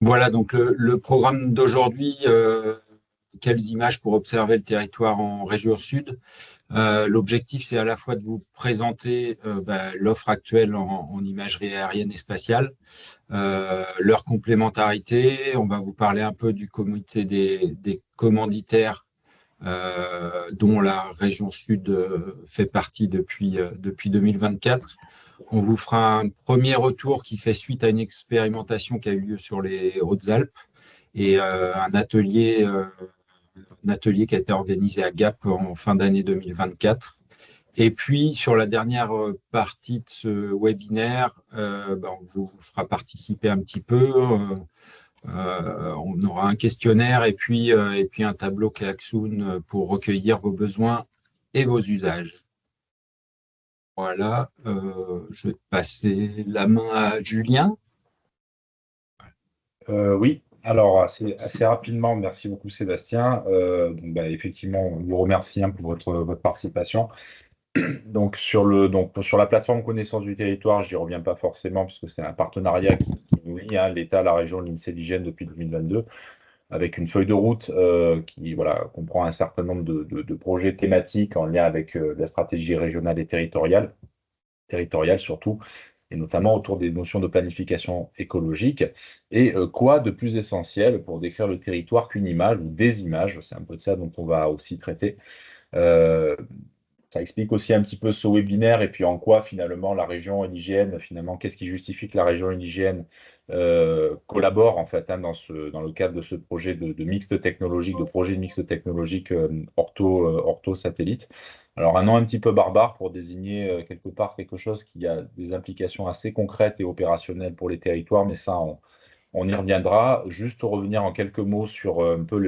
Voilà, donc le programme d'aujourd'hui, quelles images pour observer le territoire en région sud. L'objectif, c'est à la fois de vous présenter l'offre actuelle en imagerie aérienne et spatiale, leur complémentarité. On va vous parler un peu du comité des commanditaires, dont la région sud fait partie depuis 2024. On vous fera un premier retour qui fait suite à une expérimentation qui a eu lieu sur les Hautes-Alpes et un atelier qui a été organisé à Gap en fin d'année 2024. Et puis, sur la dernière partie de ce webinaire, on vous fera participer un petit peu. On aura un questionnaire et puis un tableau Klaxoon pour recueillir vos besoins et vos usages. Voilà, je vais passer la main à Julien. Oui, alors assez rapidement, merci beaucoup Sébastien. Effectivement, on vous remercie pour votre participation. Sur la plateforme connaissance du territoire, j'y reviens pas forcément puisque c'est un partenariat qui nous lie, l'État, la région, l'INSEE-l'IGN depuis 2022, avec une feuille de route qui comprend un certain nombre de projets thématiques en lien avec la stratégie régionale et territoriale surtout, et notamment autour des notions de planification écologique. Et quoi de plus essentiel pour décrire le territoire qu'une image ou des images, c'est un peu de ça dont on va aussi traiter. Euh, Ça explique aussi un petit peu ce webinaire et puis en quoi finalement la région et l'IGN, finalement, qu'est-ce qui justifie que la région et l'IGN collaborent en fait dans le cadre de ce projet de mixte technologique, de projet de mixte technologique ortho-satellite. Alors un nom un petit peu barbare pour désigner quelque part quelque chose qui a des implications assez concrètes et opérationnelles pour les territoires, mais ça on y reviendra. Juste revenir en quelques mots sur un peu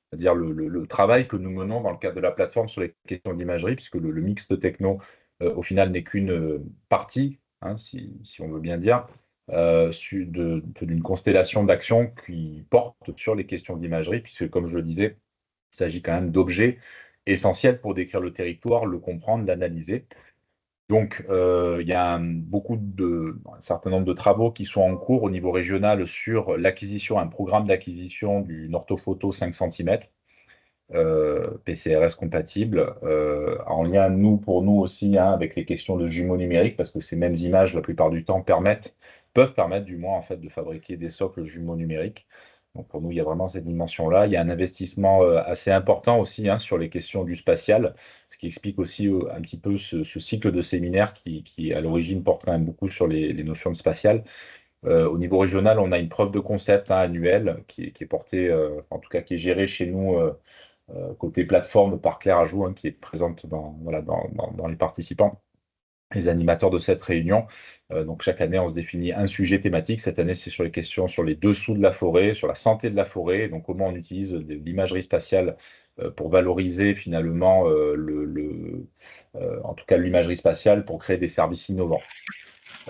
c'est-à-dire le travail que nous menons dans le cadre de la plateforme sur les questions d'imagerie, puisque le mixte techno, au final, n'est qu'une partie, si on veut bien dire, d'une constellation d'actions qui porte sur les questions d'imagerie, puisque, comme je le disais, il s'agit quand même d'objets essentiels pour décrire le territoire, le comprendre, l'analyser. Donc, il y a un certain nombre de travaux qui sont en cours au niveau régional sur l'acquisition, un programme d'acquisition d'une orthophoto 5 cm, PCRS compatible, en lien, pour nous aussi, avec les questions de jumeaux numériques, parce que ces mêmes images, la plupart du temps, peuvent permettre, du moins, en fait, de fabriquer des socles jumeaux numériques. Donc, pour nous, il y a vraiment cette dimension-là. Il y a un investissement assez important aussi sur les questions du spatial, ce qui explique aussi un petit peu ce cycle de séminaire qui, à l'origine, porte quand même beaucoup sur les notions de spatial. Au niveau régional, on a une preuve de concept annuelle qui est portée, en tout cas qui est gérée chez nous côté plateforme par Claire Ajou, qui est présente dans les participants, les animateurs de cette réunion. Donc chaque année, on se définit un sujet thématique. Cette année, c'est sur les questions sur les dessous de la forêt, sur la santé de la forêt, donc comment on utilise l'imagerie spatiale pour valoriser finalement en tout cas l'imagerie spatiale pour créer des services innovants.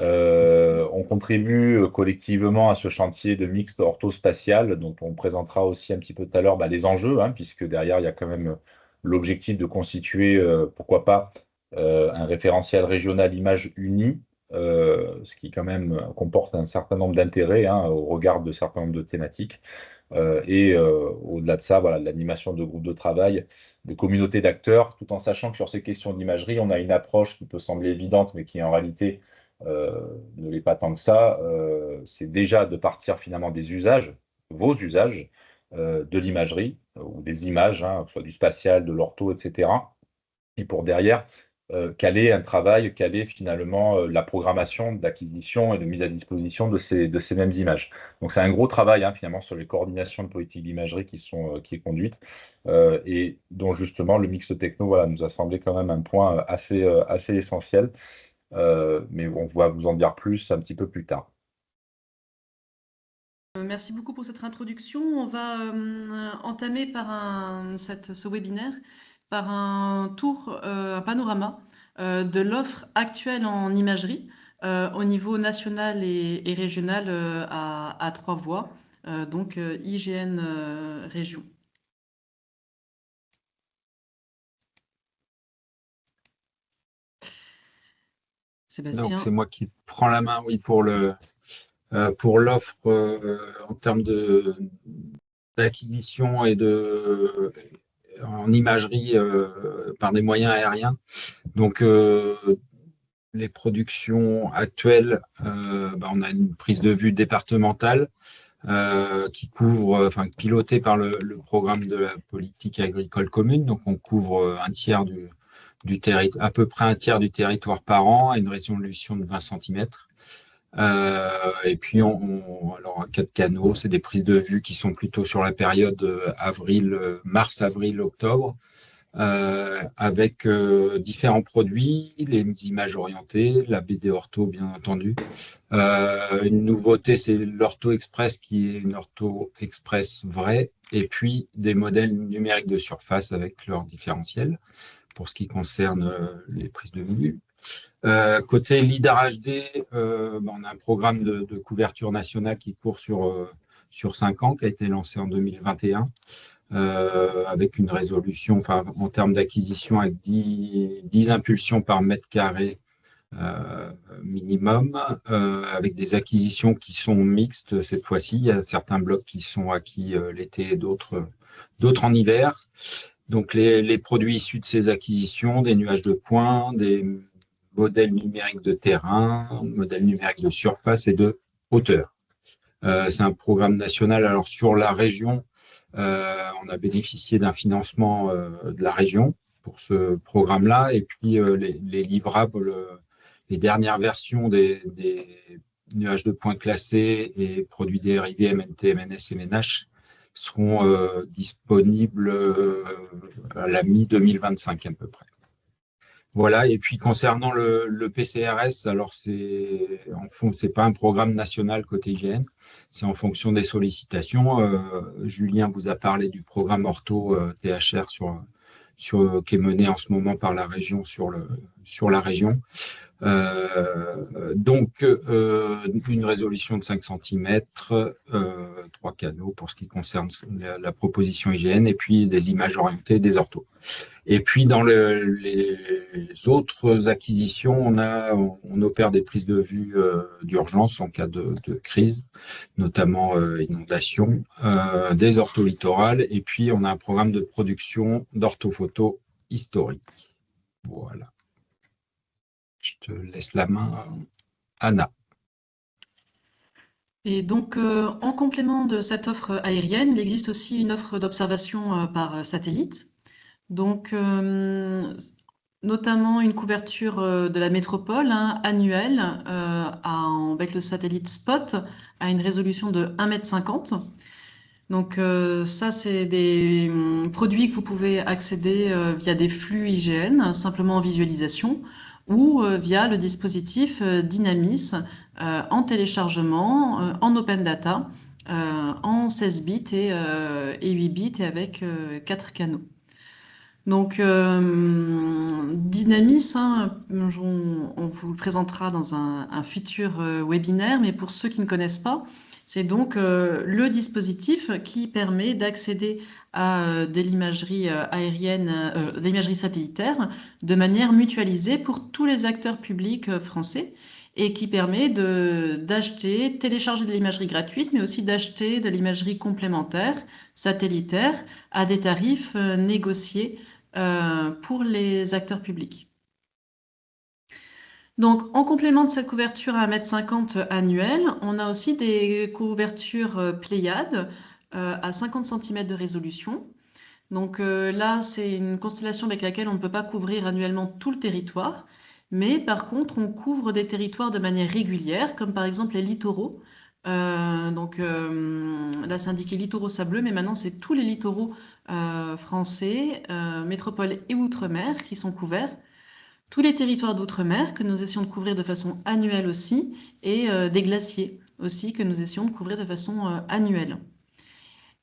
On contribue collectivement à ce chantier de mixte orthospatial, dont on présentera aussi un petit peu tout à l'heure les enjeux, puisque derrière, il y a quand même l'objectif de constituer, pourquoi pas, un référentiel régional image unie, ce qui quand même comporte un certain nombre d'intérêts au regard de certains nombres de thématiques. Au-delà de ça, voilà, l'animation de groupes de travail, de communautés d'acteurs, tout en sachant que sur ces questions d'imagerie, on a une approche qui peut sembler évidente, mais qui en réalité ne l'est pas tant que ça. C'est déjà de partir finalement des usages, vos usages de l'imagerie ou des images, que ce soit du spatial, de l'ortho, etc. Et pour derrière, caler un travail, caler finalement la programmation d'acquisition et de mise à disposition de ces mêmes images. Donc c'est un gros travail finalement sur les coordinations de politique d'imagerie qui est conduite et dont justement le mix techno nous a semblé quand même un point assez essentiel. Mais on va vous en dire plus un petit peu plus tard. Merci beaucoup pour cette introduction. On va entamer ce webinaire par un tour, un panorama de l'offre actuelle en imagerie au niveau national et régional à trois voies, donc IGN région. Donc, Sébastien. c'est moi qui prends la main, oui, pour Pour l'offre en termes d'acquisition et en imagerie par des moyens aériens. Donc, les productions actuelles, on a une prise de vue départementale qui couvre, pilotée par le programme de la politique agricole commune. Donc, on couvre un tiers du territoire, à peu près un tiers du territoire par an, à une résolution de 20 cm. Et puis, alors, 4 canaux, c'est des prises de vue qui sont plutôt sur la période mars, avril, octobre, avec différents produits, les images orientées, la BD ortho, bien entendu. Une nouveauté, c'est l'Ortho Express, qui est une Ortho Express vraie, et puis des modèles numériques de surface avec leur différentiel, pour ce qui concerne les prises de vue. Côté LIDAR HD, on a un programme de couverture nationale qui court sur 5 ans, qui a été lancé en 2021, avec une résolution, en termes d'acquisition, avec 10 impulsions par mètre carré minimum, avec des acquisitions qui sont mixtes cette fois-ci. Il y a certains blocs qui sont acquis l'été et d'autres en hiver. Donc, les produits issus de ces acquisitions, des nuages de points, des modèles numériques de terrain, modèles numériques de surface et de hauteur. C'est un programme national. Alors, sur la région, on a bénéficié d'un financement de la région pour ce programme-là. Et puis, les livrables, les dernières versions des nuages de points classés et produits dérivés MNT, MNS et MNH seront disponibles à la mi-2025 à peu près. Voilà, et puis concernant le PCRS, alors c'est pas un programme national côté IGN, c'est en fonction des sollicitations. Julien vous a parlé du programme Ortho THR qui est mené en ce moment par la région sur la région. Donc, une résolution de 5 cm, 3 canaux pour ce qui concerne la proposition IGN, et puis des images orientées, des orthos. Et puis, dans les autres acquisitions, on opère des prises de vue d'urgence en cas de crise, notamment inondation, des ortholittorales, et puis on a un programme de production d'orthophotos historiques. Voilà. Je te laisse la main, Anna. Et donc, en complément de cette offre aérienne, il existe aussi une offre d'observation par satellite. Donc, notamment une couverture de la métropole annuelle avec le satellite Spot à une résolution de 1,50 m. Donc, ça, c'est des produits que vous pouvez accéder via des flux IGN, simplement en visualisation, ou via le dispositif Dynamis en téléchargement, en open data, en 16 bits et 8 bits et avec 4 canaux. Donc, Dynamis, on vous le présentera dans un futur webinaire, mais pour ceux qui ne connaissent pas, c'est donc le dispositif qui permet d'accéder à de l'imagerie aérienne, de l'imagerie satellitaire de manière mutualisée pour tous les acteurs publics français et qui permet télécharger de l'imagerie gratuite, mais aussi d'acheter de l'imagerie complémentaire satellitaire à des tarifs négociés pour les acteurs publics. Donc, en complément de cette couverture à 1,50 m annuelle, on a aussi des couvertures Pléiades à 50 cm de résolution. Donc là, c'est une constellation avec laquelle on ne peut pas couvrir annuellement tout le territoire, mais par contre, on couvre des territoires de manière régulière, comme par exemple les littoraux. Donc là, c'est indiqué littoraux sableux, mais maintenant, c'est tous les littoraux français, métropole et outre-mer qui sont couverts. Tous les territoires d'outre-mer que nous essayons de couvrir de façon annuelle aussi, et des glaciers aussi que nous essayons de couvrir de façon annuelle.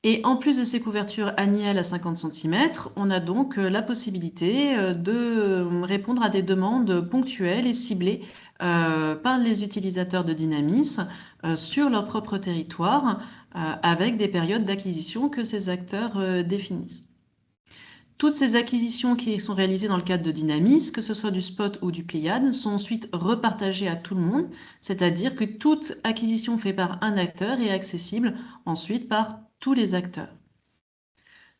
Et en plus de ces couvertures annuelles à 50 cm, on a donc la possibilité de répondre à des demandes ponctuelles et ciblées par les utilisateurs de Dynamis sur leur propre territoire avec des périodes d'acquisition que ces acteurs définissent. Toutes ces acquisitions qui sont réalisées dans le cadre de Dynamis, que ce soit du Spot ou du Pléiade, sont ensuite repartagées à tout le monde, c'est-à-dire que toute acquisition faite par un acteur est accessible ensuite par tous les acteurs.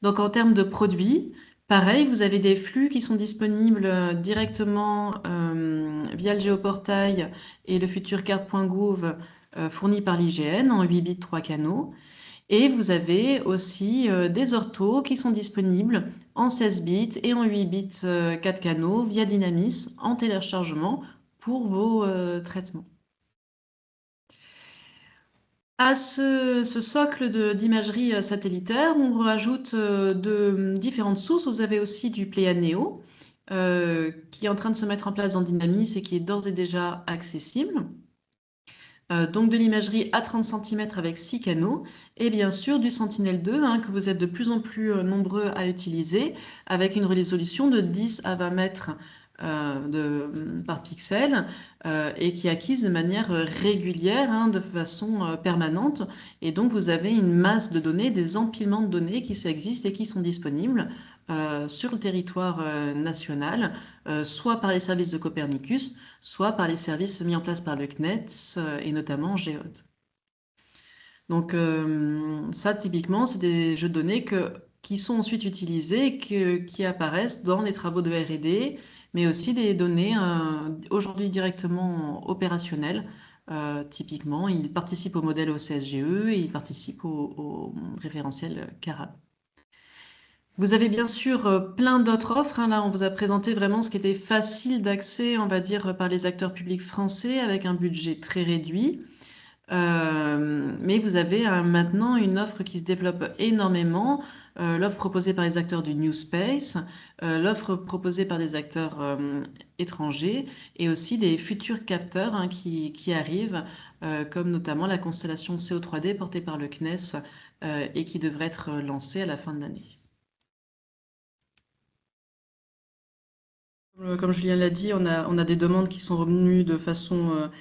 Donc en termes de produits, pareil, vous avez des flux qui sont disponibles directement via le géoportail et le futurcard.gouv fourni par l'IGN en 8 bits 3 canaux. Et vous avez aussi des orthos qui sont disponibles en 16 bits et en 8 bits 4 canaux via Dynamis en téléchargement pour vos traitements. À ce socle d'imagerie satellitaire, on rajoute de différentes sources. Vous avez aussi du Pléiade Neo qui est en train de se mettre en place dans Dynamis et qui est d'ores et déjà accessible. Donc de l'imagerie à 30 cm avec 6 canaux et bien sûr du Sentinel-2 que vous êtes de plus en plus nombreux à utiliser avec une résolution de 10 à 20 mètres par pixel et qui est acquise de manière régulière, de façon permanente. Et donc vous avez une masse de données, des empilements de données qui existent et qui sont disponibles sur le territoire national, soit par les services de Copernicus, soit par les services mis en place par le CNES et notamment Géode. Donc ça, typiquement, c'est des jeux de données qui sont ensuite utilisés, qui apparaissent dans les travaux de R&D, mais aussi des données aujourd'hui directement opérationnelles. Typiquement, ils participent au modèle OCSGE et ils participent au référentiel CARAB. Vous avez bien sûr plein d'autres offres. Là, on vous a présenté vraiment ce qui était facile d'accès, on va dire, par les acteurs publics français avec un budget très réduit. Mais vous avez maintenant une offre qui se développe énormément. L'offre proposée par les acteurs du New Space, l'offre proposée par des acteurs étrangers et aussi des futurs capteurs qui arrivent, comme notamment la constellation CO3D portée par le CNES et qui devrait être lancée à la fin de l'année. Comme Julien l'a dit, on a des demandes qui sont revenues de façon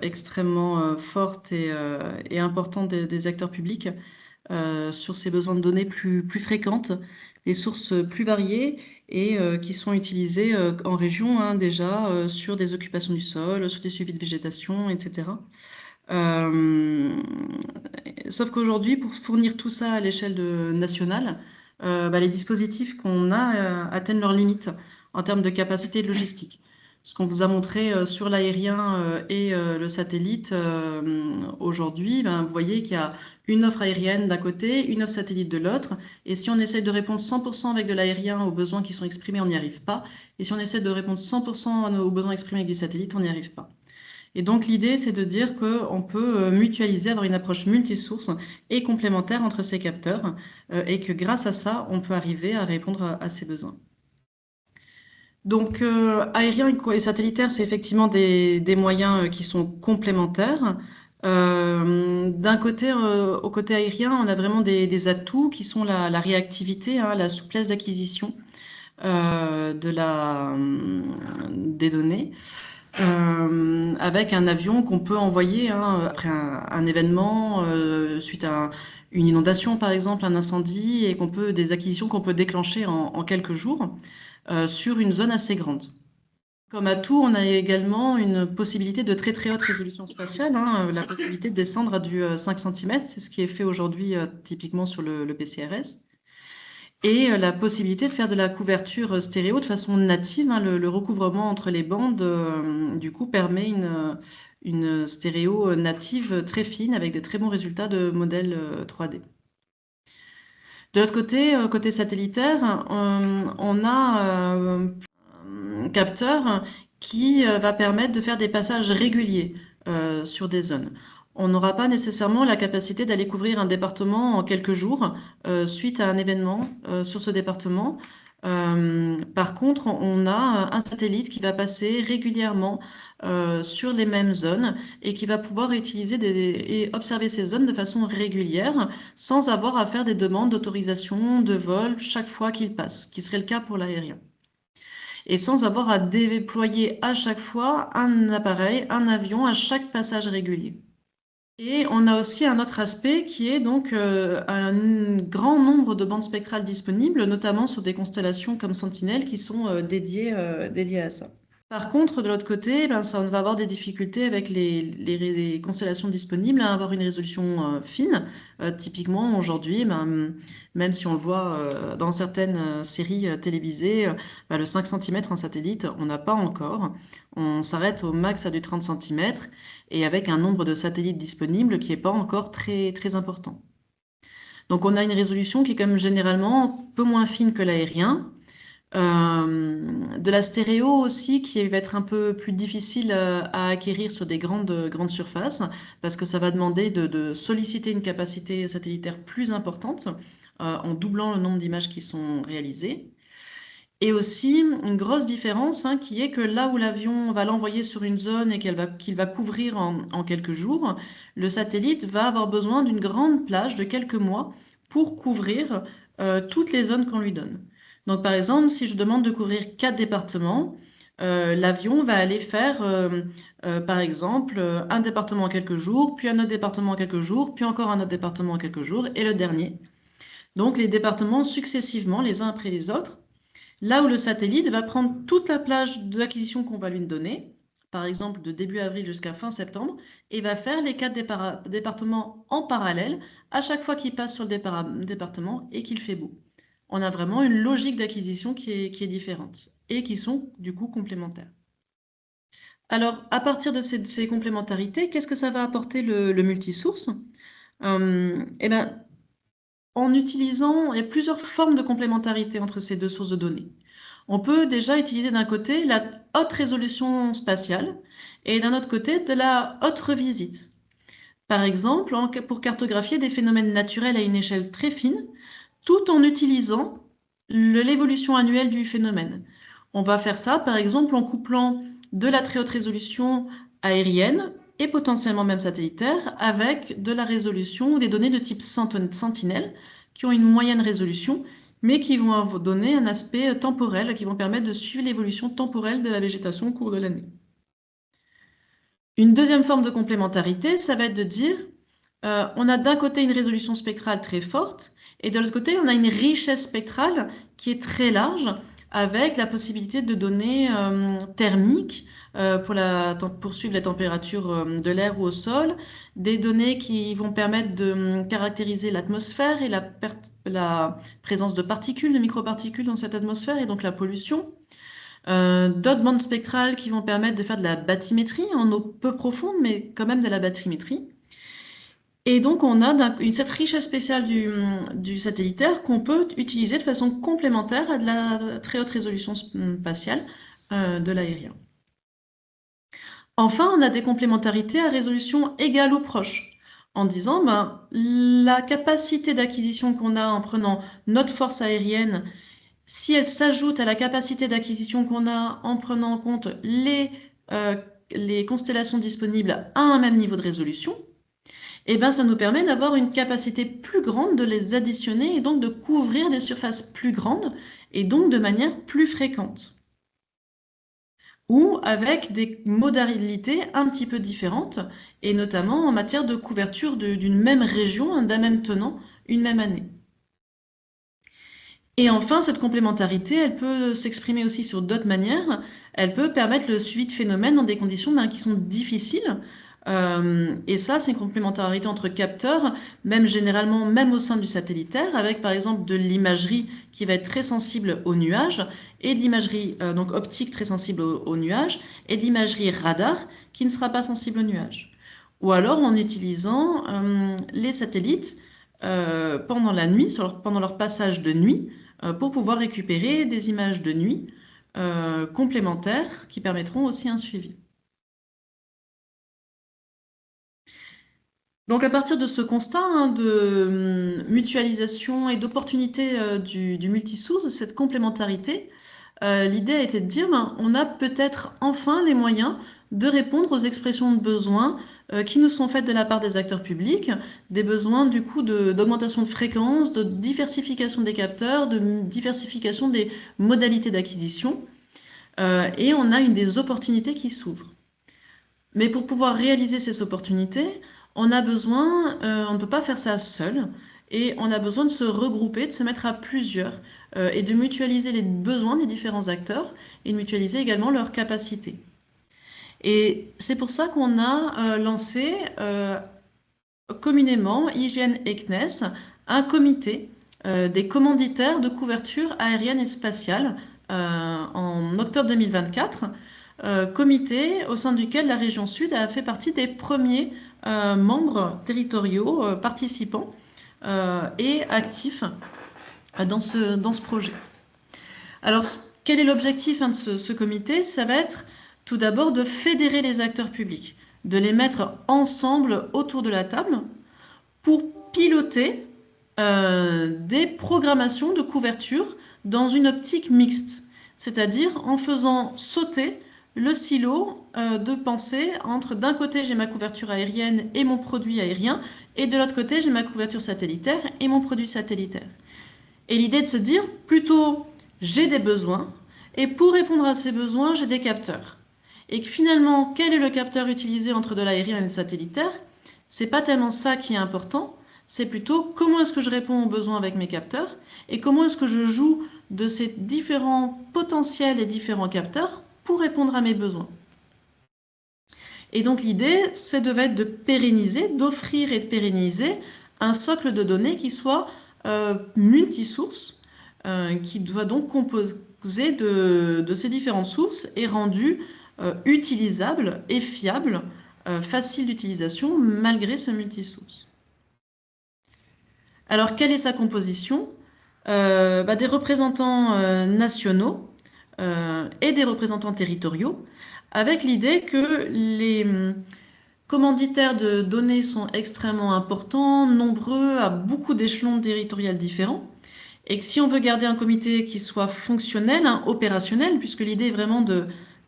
extrêmement forte et importante des acteurs publics sur ces besoins de données plus fréquentes, des sources plus variées et qui sont utilisées en région déjà sur des occupations du sol, sur des suivis de végétation, etc. Sauf qu'aujourd'hui, pour fournir tout ça à l'échelle nationale, les dispositifs qu'on a atteignent leurs limites en termes de capacité de logistique. Ce qu'on vous a montré sur l'aérien et le satellite aujourd'hui, vous voyez qu'il y a une offre aérienne d'un côté, une offre satellite de l'autre. Et si on essaie de répondre 100% avec de l'aérien aux besoins qui sont exprimés, on n'y arrive pas. Et si on essaie de répondre 100% aux besoins exprimés avec du satellite, on n'y arrive pas. Et donc l'idée, c'est de dire qu'on peut mutualiser, avoir une approche multisource et complémentaire entre ces capteurs et que grâce à ça, on peut arriver à répondre à ces besoins. Donc aérien et satellitaire, c'est effectivement des moyens qui sont complémentaires. D'un côté, au côté aérien, on a vraiment des atouts qui sont la réactivité, la souplesse d'acquisition des données. Avec un avion qu'on peut envoyer après un événement, suite à une inondation par exemple, un incendie, et des acquisitions qu'on peut déclencher en quelques jours sur une zone assez grande. Comme atout, on a également une possibilité de très très haute résolution spatiale, la possibilité de descendre à du 5 cm, c'est ce qui est fait aujourd'hui typiquement sur le PCRS. Et la possibilité de faire de la couverture stéréo de façon native, le recouvrement entre les bandes, du coup, permet une stéréo native très fine avec des très bons résultats de modèles 3D. De l'autre côté, côté satellitaire, on a un capteur qui va permettre de faire des passages réguliers sur des zones. On n'aura pas nécessairement la capacité d'aller couvrir un département en quelques jours suite à un événement sur ce département. Par contre, on a un satellite qui va passer régulièrement sur les mêmes zones et qui va pouvoir utiliser et observer ces zones de façon régulière sans avoir à faire des demandes d'autorisation de vol chaque fois qu'il passe, ce qui serait le cas pour l'aérien. Et sans avoir à déployer à chaque fois un appareil, un avion à chaque passage régulier. Et on a aussi un autre aspect qui est donc un grand nombre de bandes spectrales disponibles, notamment sur des constellations comme Sentinelle qui sont dédiées à ça. Par contre, de l'autre côté, ben, ça va avoir des difficultés avec les constellations disponibles à avoir une résolution fine. Typiquement, aujourd'hui, ben, même si on le voit dans certaines séries télévisées, ben, le 5 cm en satellite, on n'a pas encore. On s'arrête au max à du 30 cm et avec un nombre de satellites disponibles qui n'est pas encore très, très important. Donc, on a une résolution qui est quand même généralement un peu moins fine que l'aérien. De la stéréo aussi qui va être un peu plus difficile à acquérir sur des grandes surfaces parce que ça va demander de solliciter une capacité satellitaire plus importante en doublant le nombre d'images qui sont réalisées. Et aussi une grosse différence qui est que là où l'avion va l'envoyer sur une zone et qu'il va couvrir en quelques jours, le satellite va avoir besoin d'une grande plage de quelques mois pour couvrir toutes les zones qu'on lui donne. Donc par exemple, si je demande de couvrir 4 départements, l'avion va aller faire par exemple un département en quelques jours, puis un autre département en quelques jours, puis encore un autre département en quelques jours, et le dernier. Donc les départements successivement, les uns après les autres. Là où le satellite va prendre toute la plage d'acquisition qu'on va lui donner, par exemple de début avril jusqu'à fin septembre, et va faire les 4 départements en parallèle à chaque fois qu'il passe sur le département et qu'il fait beau. On a vraiment une logique d'acquisition qui est différente et qui sont du coup complémentaires. Alors, à partir de ces complémentarités, qu'est-ce que ça va apporter le multisource? Eh ben, en utilisant, il y a plusieurs formes de complémentarité entre ces deux sources de données. On peut déjà utiliser d'un côté la haute résolution spatiale et d'un autre côté de la haute revisite. Par exemple, pour cartographier des phénomènes naturels à une échelle très fine, tout en utilisant l'évolution annuelle du phénomène. On va faire ça, par exemple, en couplant de la très haute résolution aérienne et potentiellement même satellitaire avec de la résolution ou des données de type Sentinelle qui ont une moyenne résolution, mais qui vont vous donner un aspect temporel, qui vont permettre de suivre l'évolution temporelle de la végétation au cours de l'année. Une deuxième forme de complémentarité, ça va être de dire, on a d'un côté une résolution spectrale très forte, et de l'autre côté, on a une richesse spectrale qui est très large, avec la possibilité de données thermiques pour suivre la température de l'air ou au sol, des données qui vont permettre de caractériser l'atmosphère et la présence de particules, de microparticules dans cette atmosphère et donc la pollution. D'autres bandes spectrales qui vont permettre de faire de la bathymétrie en eau peu profonde, mais quand même de la bathymétrie. Et donc, on a cette richesse spéciale du satellitaire qu'on peut utiliser de façon complémentaire à de la très haute résolution spatiale de l'aérien. Enfin, on a des complémentarités à résolution égale ou proche, en disant la capacité d'acquisition qu'on a en prenant notre force aérienne, si elle s'ajoute à la capacité d'acquisition qu'on a en prenant en compte les constellations disponibles à un même niveau de résolution, eh ben, ça nous permet d'avoir une capacité plus grande de les additionner et donc de couvrir des surfaces plus grandes et donc de manière plus fréquente. Ou avec des modalités un petit peu différentes et notamment en matière de couverture d'une même région, d'un même tenant, une même année. Et enfin, cette complémentarité, elle peut s'exprimer aussi sur d'autres manières. Elle peut permettre le suivi de phénomènes dans des conditions qui sont difficiles. Et ça, c'est une complémentarité entre capteurs, même généralement, même au sein du satellitaire, avec par exemple de l'imagerie qui va être très sensible aux nuages, et de l'imagerie donc optique très sensible aux nuages, et de l'imagerie radar qui ne sera pas sensible aux nuages. Ou alors en utilisant les satellites pendant la nuit, pendant leur passage de nuit, pour pouvoir récupérer des images de nuit complémentaires qui permettront aussi un suivi. Donc à partir de ce constat de mutualisation et d'opportunité du multisource, de cette complémentarité, l'idée a été de dire on a peut-être enfin les moyens de répondre aux expressions de besoins qui nous sont faites de la part des acteurs publics, des besoins du coup d'augmentation de fréquence, de diversification des capteurs, de diversification des modalités d'acquisition, et on a des opportunités qui s'ouvrent. Mais pour pouvoir réaliser ces opportunités, on a besoin, on ne peut pas faire ça seul, et on a besoin de se regrouper, de se mettre à plusieurs, et de mutualiser les besoins des différents acteurs, et de mutualiser également leurs capacités. Et c'est pour ça qu'on a lancé communément, IGN et CNES, un comité des commanditaires de couverture aérienne et spatiale en octobre 2024, comité au sein duquel la région Sud a fait partie des premiers membres territoriaux participants et actifs dans ce projet. Alors, quel est l'objectif de ce comité? Ça va être tout d'abord de fédérer les acteurs publics, de les mettre ensemble autour de la table pour piloter des programmations de couverture dans une optique mixte, c'est-à-dire en faisant sauter le silo de pensée entre d'un côté j'ai ma couverture aérienne et mon produit aérien, et de l'autre côté j'ai ma couverture satellitaire et mon produit satellitaire. Et l'idée de se dire plutôt j'ai des besoins, et pour répondre à ces besoins j'ai des capteurs. Et que finalement, quel est le capteur utilisé entre de l'aérien et le satellitaire? C'est pas tellement ça qui est important, c'est plutôt comment est-ce que je réponds aux besoins avec mes capteurs et comment est-ce que je joue de ces différents potentiels et différents capteurs pour répondre à mes besoins. Et donc l'idée, c'est être de pérenniser, d'offrir et de pérenniser un socle de données qui soit multisource, qui doit donc composer de ces différentes sources et rendu utilisable et fiable, facile d'utilisation malgré ce multisource. Alors, quelle est sa composition? Des représentants nationaux et des représentants territoriaux, avec l'idée que les commanditaires de données sont extrêmement importants, nombreux, à beaucoup d'échelons territoriaux différents, et que si on veut garder un comité qui soit fonctionnel, opérationnel, puisque l'idée est vraiment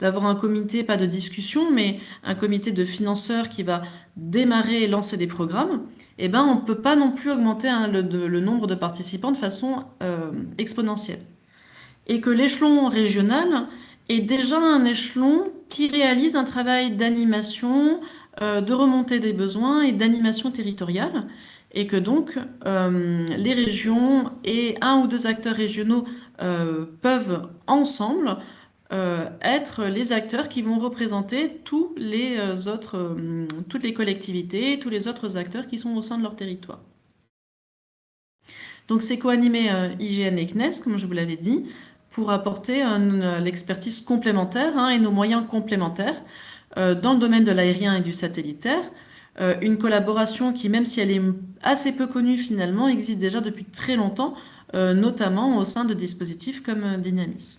d'avoir un comité, pas de discussion, mais un comité de financeurs qui va démarrer et lancer des programmes, eh ben, on ne peut pas non plus augmenter le nombre de participants de façon exponentielle. Et que l'échelon régional est déjà un échelon qui réalise un travail d'animation, de remontée des besoins et d'animation territoriale, et que donc les régions et un ou deux acteurs régionaux peuvent ensemble être les acteurs qui vont représenter toutes les collectivités, tous les autres acteurs qui sont au sein de leur territoire. Donc c'est co-animé IGN et CNES, comme je vous l'avais dit, pour apporter l'expertise complémentaire et nos moyens complémentaires dans le domaine de l'aérien et du satellitaire. Une collaboration qui, même si elle est assez peu connue finalement, existe déjà depuis très longtemps, notamment au sein de dispositifs comme Dynamis.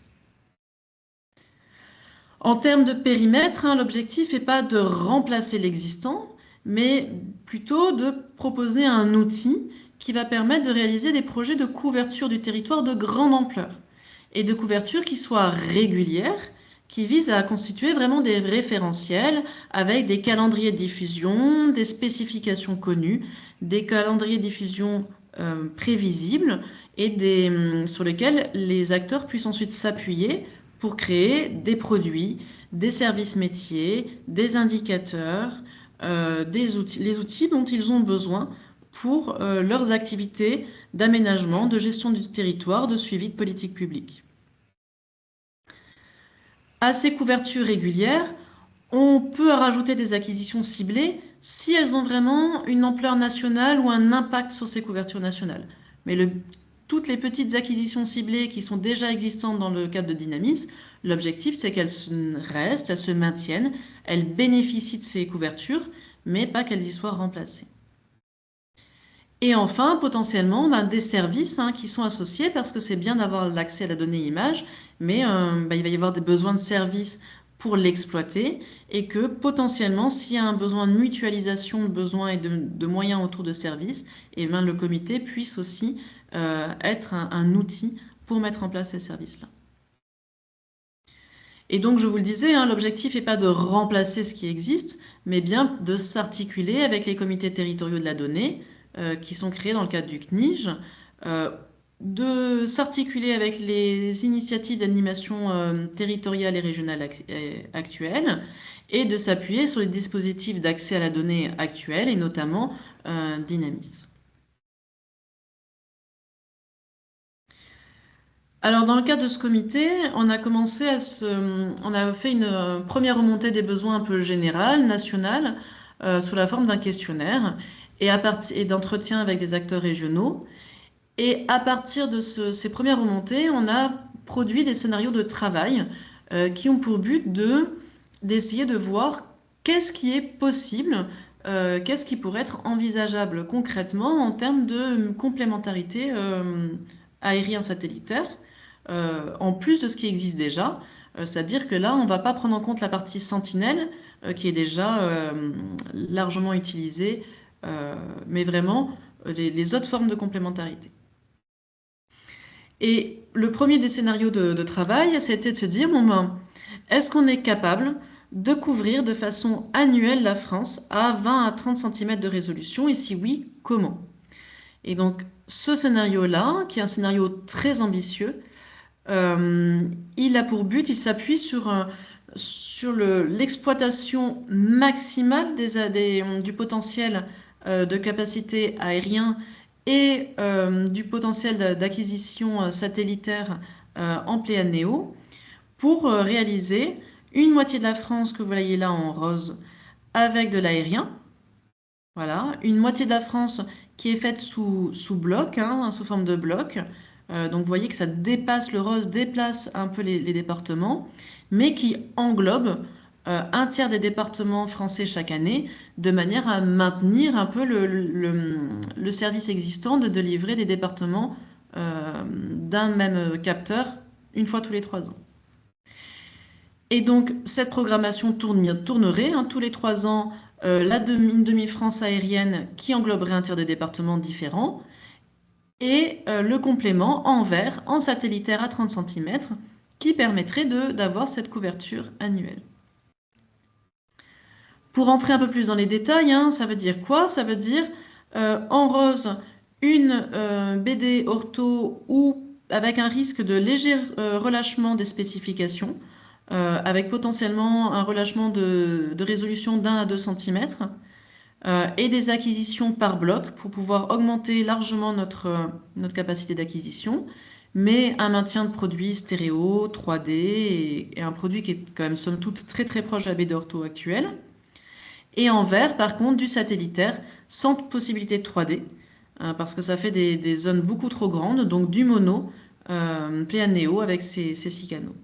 En termes de périmètre, l'objectif n'est pas de remplacer l'existant, mais plutôt de proposer un outil qui va permettre de réaliser des projets de couverture du territoire de grande ampleur et de couverture qui soient régulières, qui visent à constituer vraiment des référentiels avec des calendriers de diffusion, des spécifications connues, des calendriers de diffusion prévisibles et sur lesquels les acteurs puissent ensuite s'appuyer pour créer des produits, des services métiers, des indicateurs, les outils dont ils ont besoin pour leurs activités d'aménagement, de gestion du territoire, de suivi de politique publique. À ces couvertures régulières, on peut rajouter des acquisitions ciblées si elles ont vraiment une ampleur nationale ou un impact sur ces couvertures nationales. Mais toutes les petites acquisitions ciblées qui sont déjà existantes dans le cadre de Dynamis, l'objectif c'est qu'elles restent, elles se maintiennent, elles bénéficient de ces couvertures, mais pas qu'elles y soient remplacées. Et enfin, potentiellement, des services qui sont associés, parce que c'est bien d'avoir l'accès à la donnée image, mais il va y avoir des besoins de services pour l'exploiter, et que potentiellement, s'il y a un besoin de mutualisation de besoins et de moyens autour de services, le comité puisse aussi être un outil pour mettre en place ces services-là. Et donc, je vous le disais, l'objectif n'est pas de remplacer ce qui existe, mais bien de s'articuler avec les comités territoriaux de la donnée, qui sont créés dans le cadre du CNIJ, de s'articuler avec les initiatives d'animation territoriale et régionale actuelles et de s'appuyer sur les dispositifs d'accès à la donnée actuels et notamment Dynamis. Alors, dans le cadre de ce comité, on a commencé on a fait une première remontée des besoins un peu générale, nationale, sous la forme d'un questionnaire et d'entretien avec des acteurs régionaux. Et à partir de ces premières remontées, on a produit des scénarios de travail qui ont pour but d'essayer de voir qu'est-ce qui est possible, qu'est-ce qui pourrait être envisageable concrètement en termes de complémentarité aérien-satellitaire, en plus de ce qui existe déjà. C'est-à-dire que là, on ne va pas prendre en compte la partie Sentinelle, qui est déjà largement utilisée, mais vraiment les autres formes de complémentarité. Et le premier des scénarios de travail, c'était de se dire, bon ben, est-ce qu'on est capable de couvrir de façon annuelle la France à 20 à 30 cm de résolution, et si oui, comment? Et donc, ce scénario-là, qui est un scénario très ambitieux, il a pour but, il s'appuie sur l'exploitation maximale du potentiel de capacité aérien et du potentiel d'acquisition satellitaire en Pléanéo pour réaliser une moitié de la France que vous voyez là en rose avec de l'aérien. Voilà, une moitié de la France qui est faite sous bloc, hein, sous forme de bloc. Donc vous voyez que ça dépasse, le rose déplace un peu les départements, mais qui englobe un tiers des départements français chaque année, de manière à maintenir un peu le service existant de livrer des départements d'un même capteur une fois tous les 3 ans. Et donc cette programmation tournerait tous les 3 ans une demi-France aérienne qui engloberait un tiers des départements différents et le complément en vert, en satellitaire à 30 cm, qui permettrait d'avoir cette couverture annuelle. Pour entrer un peu plus dans les détails, hein, ça veut dire quoi? Ça veut dire en rose, une BD ortho ou avec un risque de léger relâchement des spécifications, avec potentiellement un relâchement de résolution d'1 à 2 cm, et des acquisitions par bloc pour pouvoir augmenter largement notre capacité d'acquisition, mais un maintien de produits stéréo, 3D et un produit qui est quand même somme toute très très proche de la BD ortho actuelle. Et en vert, par contre, du satellitaire sans possibilité de 3D, parce que ça fait des zones beaucoup trop grandes, donc du mono, Pléanéo avec ses 6 canaux.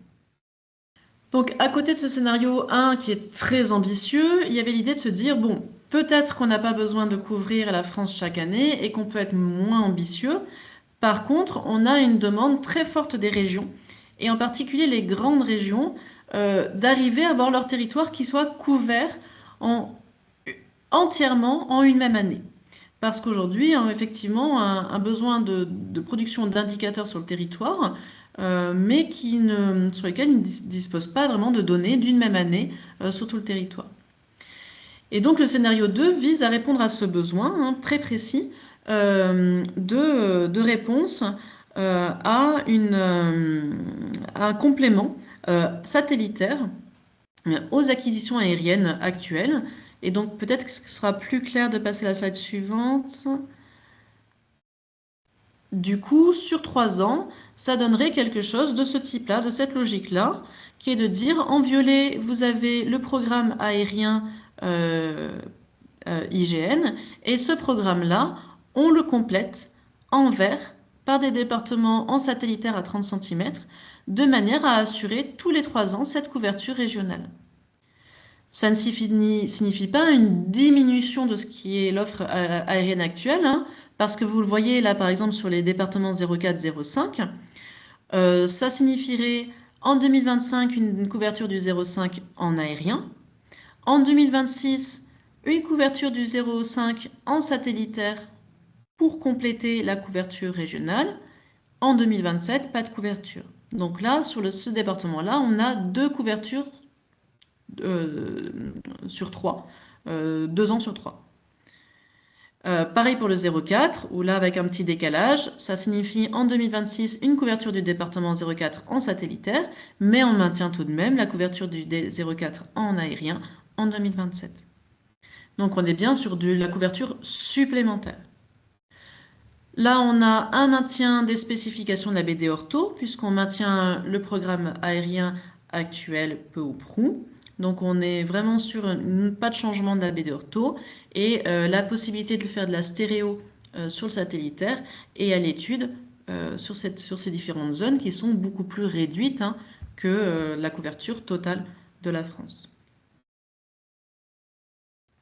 Donc à côté de ce scénario 1 qui est très ambitieux, il y avait l'idée de se dire, bon, peut-être qu'on n'a pas besoin de couvrir la France chaque année et qu'on peut être moins ambitieux. Par contre, on a une demande très forte des régions, et en particulier les grandes régions, d'arriver à avoir leur territoire qui soit couvert entièrement en une même année. Parce qu'aujourd'hui, effectivement, un besoin de production d'indicateurs sur le territoire, mais sur lesquels ils ne disposent pas vraiment de données d'une même année sur tout le territoire. Et donc le scénario 2 vise à répondre à ce besoin hein, très précis de réponse à un complément satellitaire aux acquisitions aériennes actuelles. Et donc peut-être que ce sera plus clair de passer à la slide suivante. Du coup, sur 3 ans, ça donnerait quelque chose de ce type-là, de cette logique-là, qui est de dire, en violet, vous avez le programme aérien IGN, et ce programme-là, on le complète en vert par des départements en satellitaire à 30 cm, de manière à assurer tous les 3 ans cette couverture régionale. Ça ne signifie pas une diminution de ce qui est l'offre aérienne actuelle, hein, parce que vous le voyez là par exemple sur les départements 04-05, ça signifierait en 2025 une couverture du 0,5 en aérien, en 2026 une couverture du 0,5 en satellitaire pour compléter la couverture régionale, en 2027 pas de couverture. Donc là sur ce département-là on a 2 couvertures sur 3, 2 ans sur 3. Pareil pour le 0,4, où là, avec un petit décalage, ça signifie en 2026 une couverture du département 0,4 en satellitaire, mais on maintient tout de même la couverture du 0,4 en aérien en 2027. Donc on est bien sur la couverture supplémentaire. Là, on a un maintien des spécifications de la BD Ortho, puisqu'on maintient le programme aérien actuel peu ou prou. Donc on est vraiment sur pas de changement de la BD Ortho et la possibilité de faire de la stéréo sur le satellitaire et à l'étude sur ces différentes zones qui sont beaucoup plus réduites que la couverture totale de la France.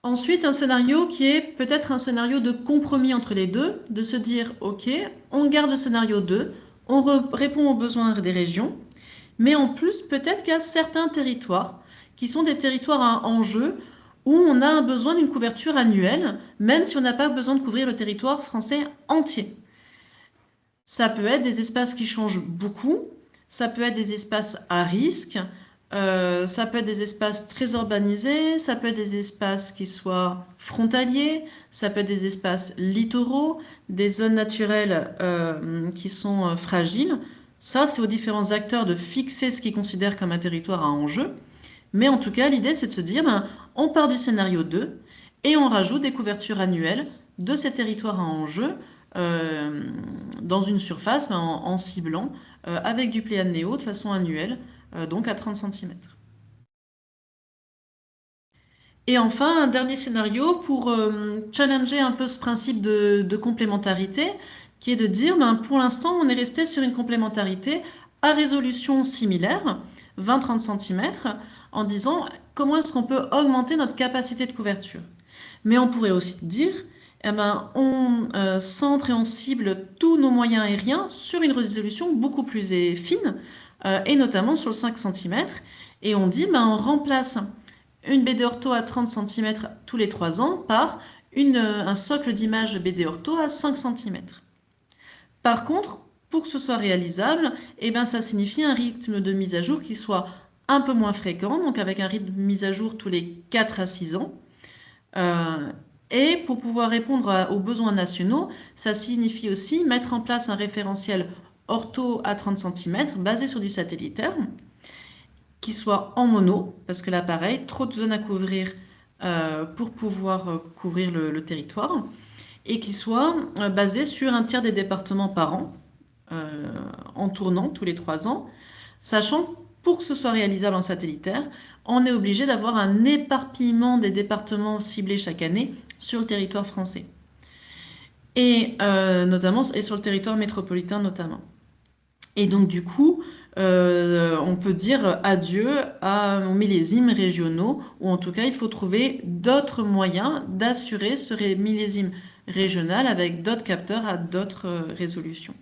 Ensuite, un scénario qui est peut-être un scénario de compromis entre les deux, de se dire, OK, on garde le scénario 2, on répond aux besoins des régions, mais en plus, peut-être qu'il y a certains territoires qui sont des territoires à enjeu où on a un besoin d'une couverture annuelle, même si on n'a pas besoin de couvrir le territoire français entier. Ça peut être des espaces qui changent beaucoup, ça peut être des espaces à risque, ça peut être des espaces très urbanisés, ça peut être des espaces qui soient frontaliers, ça peut être des espaces littoraux, des zones naturelles qui sont fragiles. Ça, c'est aux différents acteurs de fixer ce qu'ils considèrent comme un territoire à enjeu. Mais en tout cas, l'idée, c'est de se dire, on part du scénario 2 et on rajoute des couvertures annuelles de ces territoires à enjeu dans une surface en ciblant avec du Pléiade Néo de façon annuelle, donc à 30 cm. Et enfin, un dernier scénario pour challenger un peu ce principe de complémentarité, qui est de dire, pour l'instant, on est resté sur une complémentarité à résolution similaire, 20-30 cm, en disant comment est-ce qu'on peut augmenter notre capacité de couverture. Mais on pourrait aussi dire, on centre et on cible tous nos moyens aériens sur une résolution beaucoup plus fine, et notamment sur le 5 cm, et on dit, on remplace une BD Ortho à 30 cm tous les 3 ans par un socle d'image BD Ortho à 5 cm. Par contre, pour que ce soit réalisable, ça signifie un rythme de mise à jour qui soit un peu moins fréquent, donc avec un rythme de mise à jour tous les 4 à 6 ans. Et pour pouvoir répondre aux besoins nationaux, ça signifie aussi mettre en place un référentiel ortho à 30 cm basé sur du satellitaire, qui soit en mono, parce que là, pareil, trop de zones à couvrir pour pouvoir couvrir le territoire, et qui soit basé sur un tiers des départements par an, en tournant tous les 3 ans, sachant que pour que ce soit réalisable en satellitaire, on est obligé d'avoir un éparpillement des départements ciblés chaque année sur le territoire français. Et notamment et sur le territoire métropolitain notamment. Et donc du coup, on peut dire adieu aux millésimes régionaux, ou en tout cas, il faut trouver d'autres moyens d'assurer ce millésime régional avec d'autres capteurs à d'autres résolutions.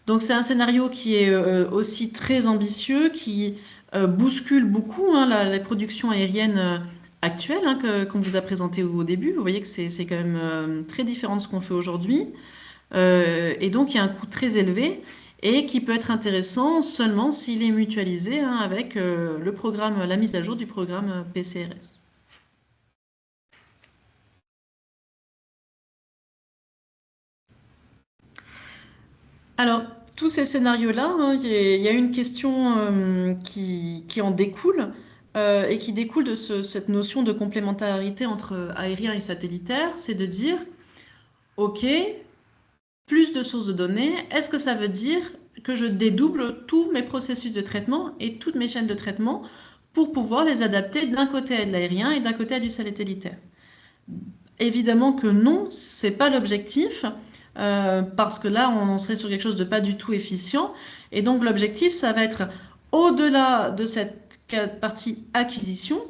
Donc c'est un scénario qui est aussi très ambitieux, qui bouscule beaucoup la production aérienne actuelle qu'on vous a présenté au début. Vous voyez que c'est quand même très différent de ce qu'on fait aujourd'hui. Et donc il y a un coût très élevé et qui peut être intéressant seulement s'il est mutualisé avec le programme, la mise à jour du programme PCRS. Alors, tous ces scénarios-là, il y a une question qui en découle et qui découle de cette notion de complémentarité entre aérien et satellitaire, c'est de dire, OK, plus de sources de données, est-ce que ça veut dire que je dédouble tous mes processus de traitement et toutes mes chaînes de traitement pour pouvoir les adapter d'un côté à de l'aérien et d'un côté à du satellitaire? Évidemment que non, c'est pas l'objectif, parce que là, on serait sur quelque chose de pas du tout efficient. Et donc, l'objectif, ça va être, au-delà de cette partie acquisition,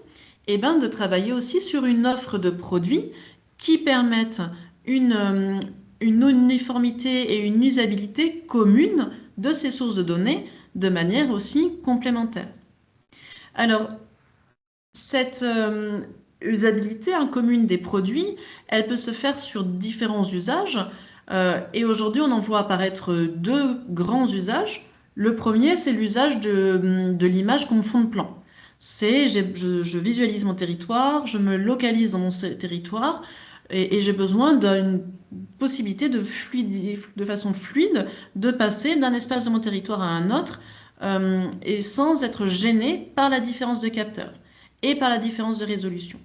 de travailler aussi sur une offre de produits qui permettent une uniformité et une usabilité commune de ces sources de données de manière aussi complémentaire. Alors, cette usabilité commune des produits, elle peut se faire sur différents usages. Et aujourd'hui, on en voit apparaître 2 grands usages. Le premier, c'est l'usage de l'image comme fond de plan. C'est je visualise mon territoire, je me localise dans mon territoire, et j'ai besoin d'une possibilité de façon fluide de passer d'un espace de mon territoire à un autre et sans être gêné par la différence de capteur et par la différence de résolution.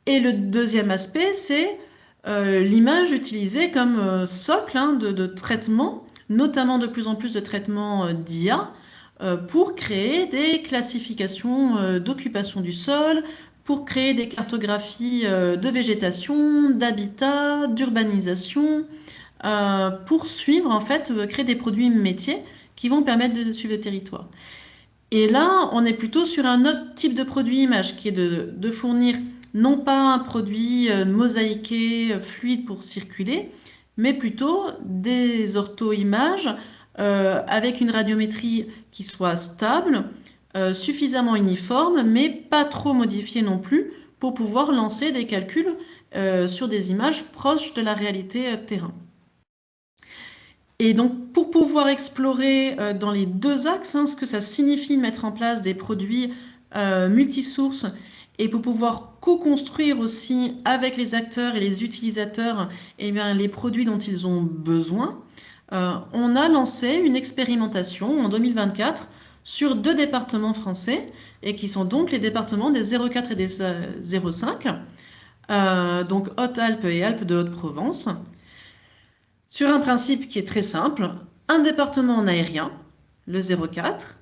Et le deuxième aspect, c'est l'image utilisée comme socle de traitement, notamment de plus en plus de traitements d'IA, pour créer des classifications d'occupation du sol, pour créer des cartographies de végétation, d'habitat, d'urbanisation, pour suivre, en fait, créer des produits métiers qui vont permettre de suivre le territoire. Et là, on est plutôt sur un autre type de produit image, qui est de fournir non pas un produit mosaïqué, fluide pour circuler, mais plutôt des ortho-images avec une radiométrie qui soit stable, suffisamment uniforme, mais pas trop modifiée non plus, pour pouvoir lancer des calculs sur des images proches de la réalité terrain. Et donc, pour pouvoir explorer dans les deux axes ce que ça signifie de mettre en place des produits multisources et pour pouvoir co-construire aussi avec les acteurs et les utilisateurs les produits dont ils ont besoin, on a lancé une expérimentation en 2024 sur 2 départements français et qui sont donc les départements des 04 et des 05, donc Haute-Alpes et Alpes de Haute-Provence, sur un principe qui est très simple, un département en aérien, le 04,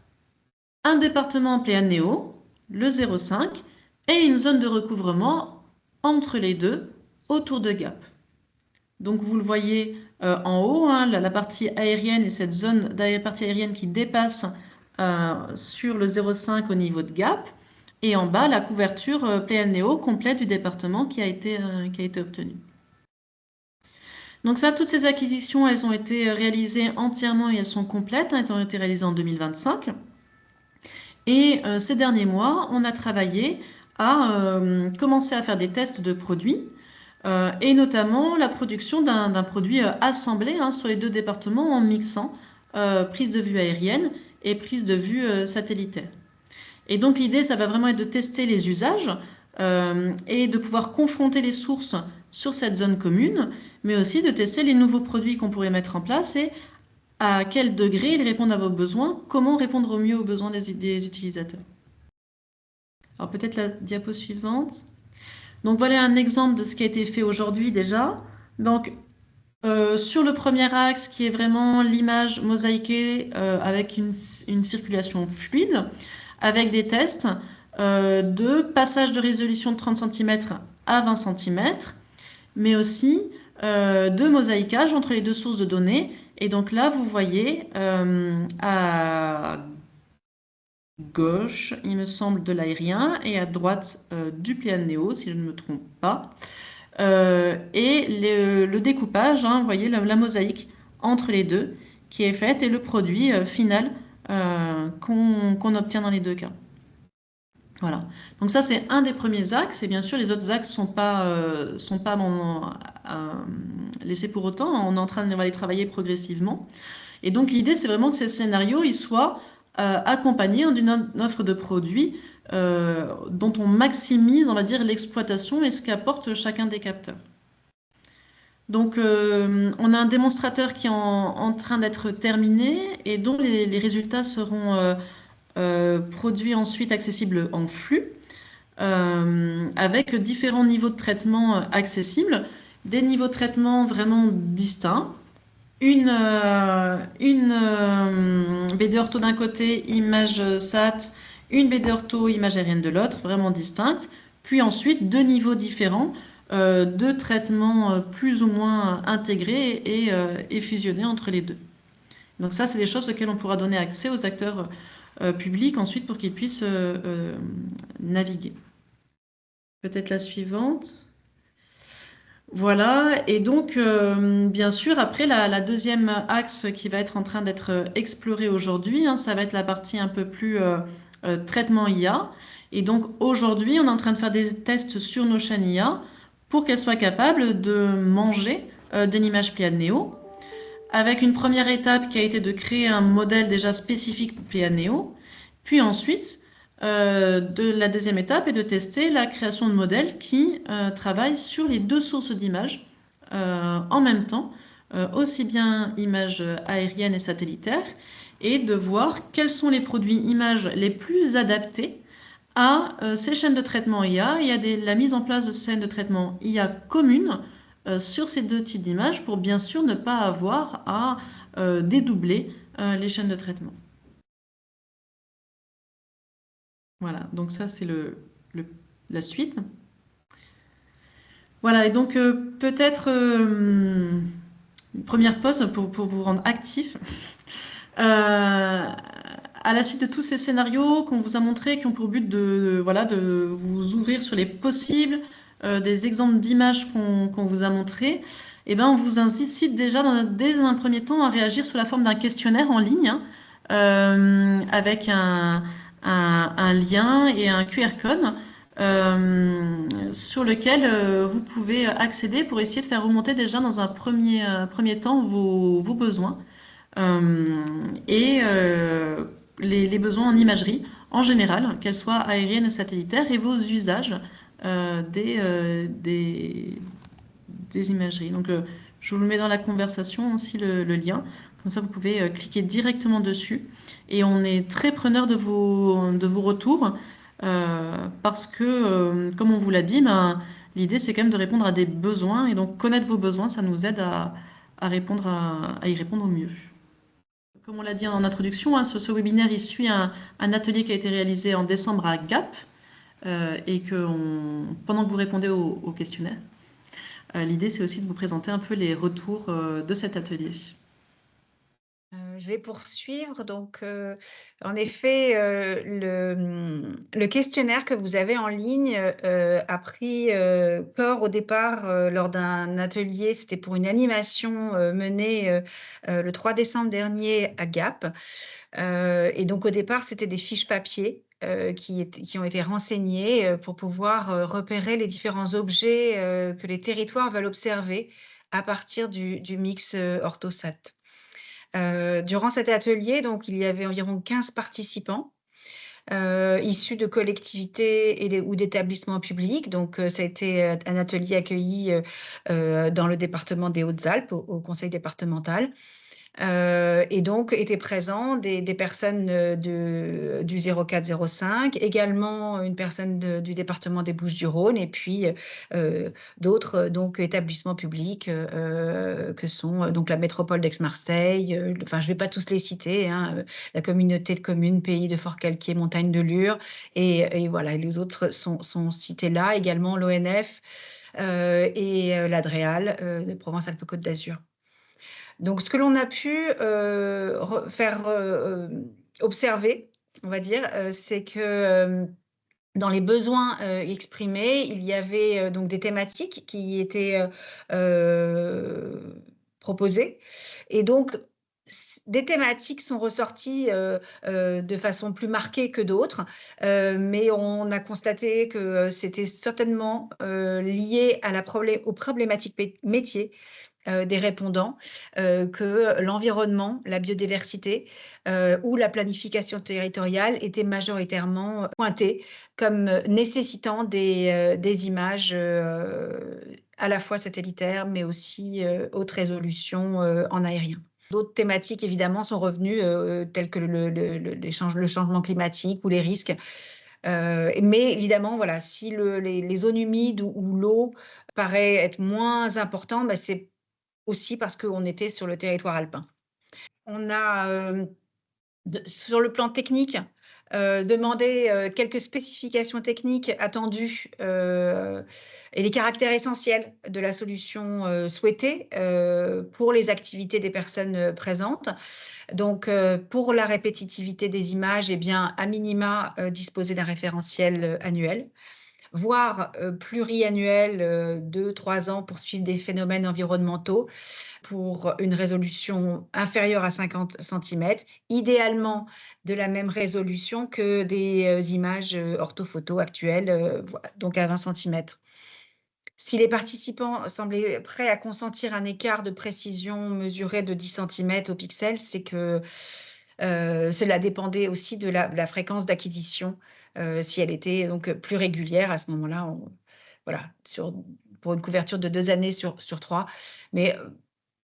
un département en Pléanéo, le 05, et une zone de recouvrement entre les deux, autour de Gap. Donc vous le voyez en haut, la partie aérienne et cette zone partie aérienne qui dépasse sur le 05 au niveau de Gap, et en bas la couverture Pléanéo complète du département qui a été obtenue. Donc ça, toutes ces acquisitions, elles ont été réalisées entièrement et elles sont complètes, elles ont été réalisées en 2025. Et ces derniers mois, on a travaillé à commencer à faire des tests de produits et notamment la production d'un produit assemblé sur les 2 départements en mixant prise de vue aérienne et prise de vue satellitaire. Et donc l'idée, ça va vraiment être de tester les usages et de pouvoir confronter les sources sur cette zone commune, mais aussi de tester les nouveaux produits qu'on pourrait mettre en place et à quel degré ils répondent à vos besoins, comment répondre au mieux aux besoins des utilisateurs. Alors peut-être la diapo suivante. Donc voilà un exemple de ce qui a été fait aujourd'hui déjà. Donc sur le premier axe qui est vraiment l'image mosaïquée avec une circulation fluide, avec des tests de passage de résolution de 30 cm à 20 cm, mais aussi de mosaïquage entre les 2 sources de données. Et donc là, vous voyez à gauche, il me semble, de l'aérien et à droite du Pléanéo, si je ne me trompe pas. Et le découpage, vous voyez la mosaïque entre les deux qui est faite et le produit final qu'on obtient dans les 2 cas. Voilà. Donc ça, c'est un des premiers axes. Et bien sûr, les autres axes sont pas laissés pour autant. On est en train de les travailler progressivement. Et donc, l'idée, c'est vraiment que ces scénarios, ils soient accompagnés d'une offre de produits dont on maximise, on va dire, l'exploitation et ce qu'apporte chacun des capteurs. Donc, on a un démonstrateur qui est en train d'être terminé et dont les résultats seront produits ensuite accessibles en flux, avec différents niveaux de traitement accessibles, des niveaux de traitement vraiment distincts, une BD ortho d'un côté, image SAT, une BD ortho, image aérienne de l'autre, vraiment distinctes, puis ensuite 2 niveaux différents de traitement plus ou moins intégrés et fusionnés entre les 2. Donc ça, c'est des choses auxquelles on pourra donner accès aux acteurs publics ensuite pour qu'ils puissent naviguer. Peut-être la suivante. Voilà, et donc bien sûr, après la deuxième axe qui va être en train d'être exploré aujourd'hui, ça va être la partie un peu plus traitement IA. Et donc aujourd'hui, on est en train de faire des tests sur nos chaînes IA pour qu'elles soient capables de manger de l'image Pléanéo, avec une première étape qui a été de créer un modèle déjà spécifique pour Pléanéo, puis ensuite de la deuxième étape est de tester la création de modèles qui travaillent sur les deux sources d'images en même temps, aussi bien images aériennes et satellitaires, et de voir quels sont les produits images les plus adaptés à ces chaînes de traitement IA et à la mise en place de chaînes de traitement IA communes sur ces deux types d'images pour bien sûr ne pas avoir à dédoubler les chaînes de traitement. Voilà, donc ça c'est la suite. Voilà, et donc peut-être une première pause pour vous rendre actif. À la suite de tous ces scénarios qu'on vous a montrés, qui ont pour but voilà, de vous ouvrir sur les possibles, des exemples d'images qu'on vous a montrés, eh ben, on vous incite déjà dès un premier temps à réagir sous la forme d'un questionnaire en ligne, hein, avec un lien et un QR code sur lequel vous pouvez accéder pour essayer de faire remonter déjà dans un premier temps vos besoins et les besoins en imagerie en général, qu'elles soient aériennes et satellitaires, et vos usages des imageries. Donc, je vous le mets dans la conversation aussi le lien. Comme ça, vous pouvez cliquer directement dessus. Et on est très preneur de vos retours parce que, comme on vous l'a dit, ben, l'idée, c'est quand même de répondre à des besoins. Et donc, connaître vos besoins, ça nous aide à y répondre au mieux. Comme on l'a dit en introduction, hein, ce webinaire il suit un atelier qui a été réalisé en décembre à Gap et pendant que vous répondez au questionnaire, l'idée c'est aussi de vous présenter un peu les retours de cet atelier. Je vais poursuivre. Donc, en effet, le questionnaire que vous avez en ligne a pris corps au départ lors d'un atelier. C'était pour une animation menée le 3 décembre dernier à Gap. Et donc, au départ, c'était des fiches papier qui ont été renseignées pour pouvoir repérer les différents objets que les territoires veulent observer à partir du mix Orthosat. Durant cet atelier, donc, il y avait environ 15 participants issus de collectivités ou d'établissements publics. Donc, ça a été un atelier accueilli dans le département des Hautes-Alpes, au conseil départemental. Et donc, étaient présents des personnes du 04-05, également une personne du département des Bouches-du-Rhône, et puis d'autres établissements publics que sont donc la métropole d'Aix-Marseille, enfin, je ne vais pas tous les citer, hein, la communauté de communes Pays de Fort-Calquier, Montagne de Lure, et voilà, les autres sont cités là, également l'ONF et l'ADREAL de Provence-Alpes-Côte d'Azur. Donc, ce que l'on a pu faire observer, on va dire, c'est que dans les besoins exprimés, il y avait donc des thématiques qui étaient proposées. Et donc, des thématiques sont ressorties de façon plus marquée que d'autres, mais on a constaté que c'était certainement lié aux problématiques métiers des répondants, que l'environnement, la biodiversité ou la planification territoriale étaient majoritairement pointés comme nécessitant des images à la fois satellitaires, mais aussi haute résolution en aérien. D'autres thématiques, évidemment, sont revenues, telles que le changement climatique ou les risques. Mais évidemment, voilà, si les zones humides ou l'eau paraît être moins important, bah, c'est aussi parce qu'on était sur le territoire alpin. On a, sur le plan technique, demandé quelques spécifications techniques attendues et les caractères essentiels de la solution souhaitée pour les activités des personnes présentes. Donc, pour la répétitivité des images, eh bien, à minima, disposer d'un référentiel annuel, voire pluriannuel, 2-3 ans pour suivre des phénomènes environnementaux, pour une résolution inférieure à 50 cm, idéalement de la même résolution que des images orthophoto actuelles, donc à 20 cm. Si les participants semblaient prêts à consentir un écart de précision mesuré de 10 cm au pixel, c'est que Cela dépendait aussi de la fréquence d'acquisition, si elle était donc plus régulière à ce moment-là, voilà, pour une couverture de 2 années sur 3. Mais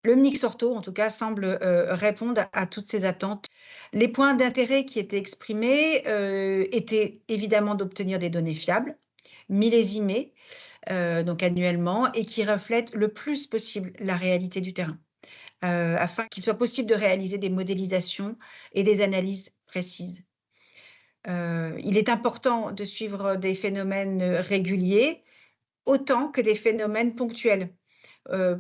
le mix ortho, en tout cas, semble répondre à toutes ces attentes. Les points d'intérêt qui étaient exprimés étaient évidemment d'obtenir des données fiables, millésimées, donc annuellement, et qui reflètent le plus possible la réalité du terrain, afin qu'il soit possible de réaliser des modélisations et des analyses précises. Il est important de suivre des phénomènes réguliers autant que des phénomènes ponctuels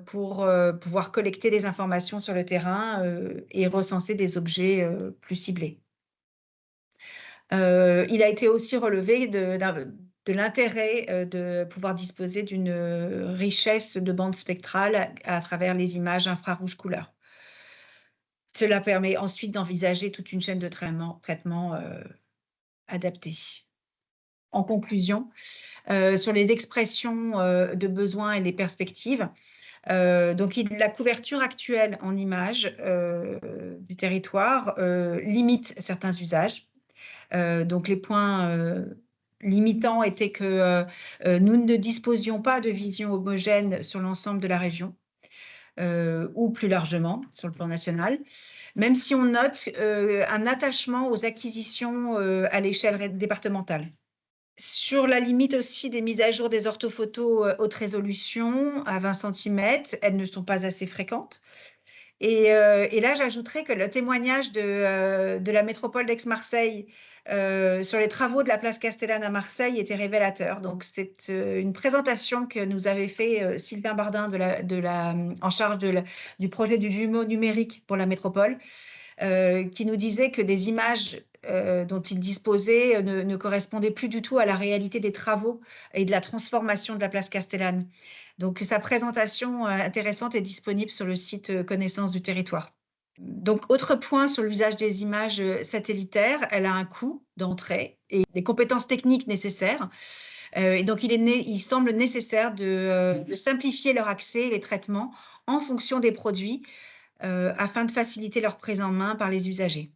pour pouvoir collecter des informations sur le terrain et recenser des objets plus ciblés. Il a été aussi relevé de l'intérêt de pouvoir disposer d'une richesse de bandes spectrales à travers les images infrarouges couleurs. Cela permet ensuite d'envisager toute une chaîne de traitement adaptée. En conclusion, sur les expressions de besoins et les perspectives, donc la couverture actuelle en images du territoire limite certains usages. Donc les points limitants étaient que nous ne disposions pas de vision homogène sur l'ensemble de la région, ou plus largement sur le plan national, même si on note un attachement aux acquisitions à l'échelle départementale. Sur la limite aussi des mises à jour des orthophotos haute résolution à 20 cm, elles ne sont pas assez fréquentes. Et là, j'ajouterais que le témoignage de la métropole d'Aix-Marseille sur les travaux de la place Castellane à Marseille était révélateur. Donc, c'est une présentation que nous avait fait Sylvain Bardin en charge du projet du jumeau numérique pour la métropole, qui nous disait que des images dont il disposait ne correspondaient plus du tout à la réalité des travaux et de la transformation de la place Castellane. Donc, sa présentation intéressante est disponible sur le site Connaissance du territoire. Donc, autre point sur l'usage des images satellitaires, elle a un coût d'entrée et des compétences techniques nécessaires. Et donc, il semble nécessaire de simplifier leur accès et les traitements en fonction des produits afin de faciliter leur prise en main par les usagers.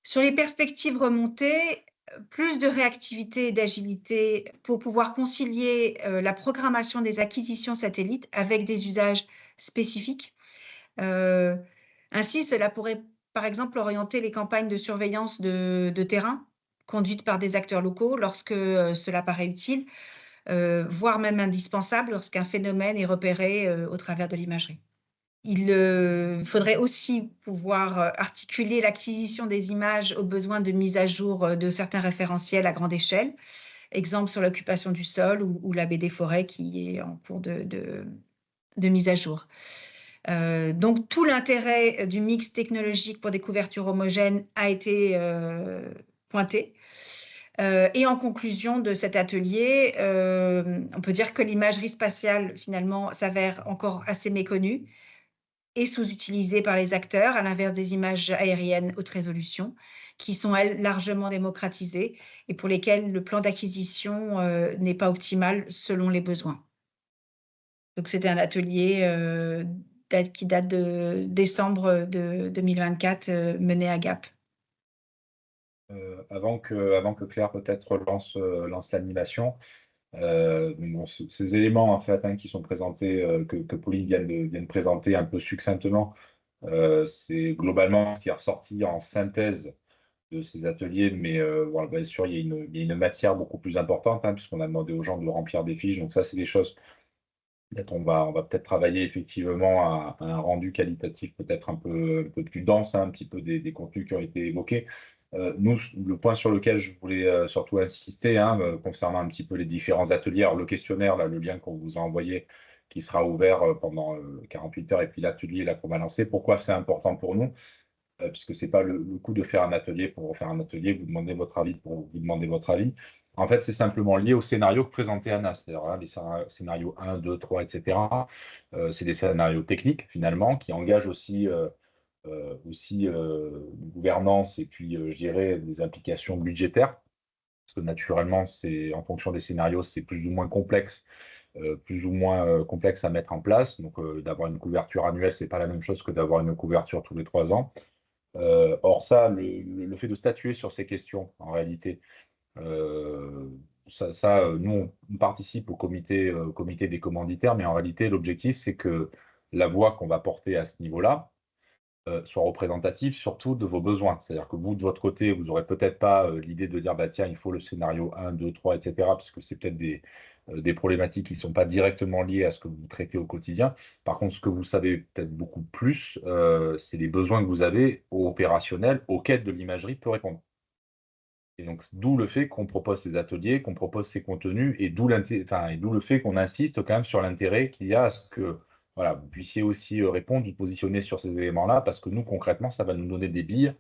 Sur les perspectives remontées, plus de réactivité et d'agilité pour pouvoir concilier la programmation des acquisitions satellites avec des usages spécifiques. Ainsi, cela pourrait par exemple orienter les campagnes de surveillance de terrain conduites par des acteurs locaux lorsque cela paraît utile, voire même indispensable lorsqu'un phénomène est repéré au travers de l'imagerie. Il faudrait aussi pouvoir articuler l'acquisition des images aux besoins de mise à jour de certains référentiels à grande échelle, exemple sur l'occupation du sol ou la baie des forêts qui est en cours de mise à jour. Donc, tout l'intérêt du mix technologique pour des couvertures homogènes a été pointé. Et en conclusion de cet atelier, on peut dire que l'imagerie spatiale, finalement, s'avère encore assez méconnue et sous-utilisée par les acteurs, à l'inverse des images aériennes haute résolution, qui sont, elles, largement démocratisées et pour lesquelles le plan d'acquisition n'est pas optimal selon les besoins. Donc, c'était un atelier qui date de décembre de 2024, mené à Gap. Avant que Claire peut-être lance l'animation, bon, ces éléments en fait qui sont présentés, que Pauline vient de présenter un peu succinctement, c'est globalement ce qui est ressorti en synthèse de ces ateliers, mais voilà, bien sûr il y a une matière beaucoup plus importante puisqu'on a demandé aux gens de remplir des fiches, donc ça c'est des choses peut-être on va peut-être travailler effectivement à un rendu qualitatif peut-être un peu plus dense, un petit peu des contenus qui ont été évoqués. Nous, le point sur lequel je voulais surtout insister, concernant un petit peu les différents ateliers, alors le questionnaire, là, le lien qu'on vous a envoyé, qui sera ouvert pendant 48 heures, et puis l'atelier là qu'on va lancer. Pourquoi c'est important pour nous? Puisque c'est pas le coup de faire un atelier pour faire un atelier, vous demandez votre avis pour vous demander votre avis. En fait, c'est simplement lié au scénario que présentait Anna, c'est-à-dire les scénarios 1, 2, 3, etc. C'est des scénarios techniques, finalement, qui engagent aussi gouvernance et puis, je dirais, des implications budgétaires. Parce que naturellement, en fonction des scénarios, c'est plus ou moins complexe à mettre en place. Donc, d'avoir une couverture annuelle, c'est pas la même chose que d'avoir une couverture tous les 3 ans. Or ça, le fait de statuer sur ces questions, en réalité, euh, nous, on participe au comité des commanditaires, mais en réalité, l'objectif, c'est que la voix qu'on va porter à ce niveau-là soit représentative surtout de vos besoins. C'est-à-dire que vous, de votre côté, vous n'aurez peut-être pas l'idée de dire, bah, tiens, il faut le scénario 1, 2, 3, etc., parce que c'est peut-être des problématiques qui ne sont pas directement liées à ce que vous traitez au quotidien. Par contre, ce que vous savez peut-être beaucoup plus, c'est les besoins que vous avez au opérationnel auxquels de l'imagerie peut répondre. Et donc, d'où le fait qu'on propose ces ateliers, qu'on propose ces contenus, et d'où le fait qu'on insiste quand même sur l'intérêt qu'il y a à ce que voilà, vous puissiez aussi répondre, vous positionner sur ces éléments-là, parce que nous, concrètement, ça va nous donner des billes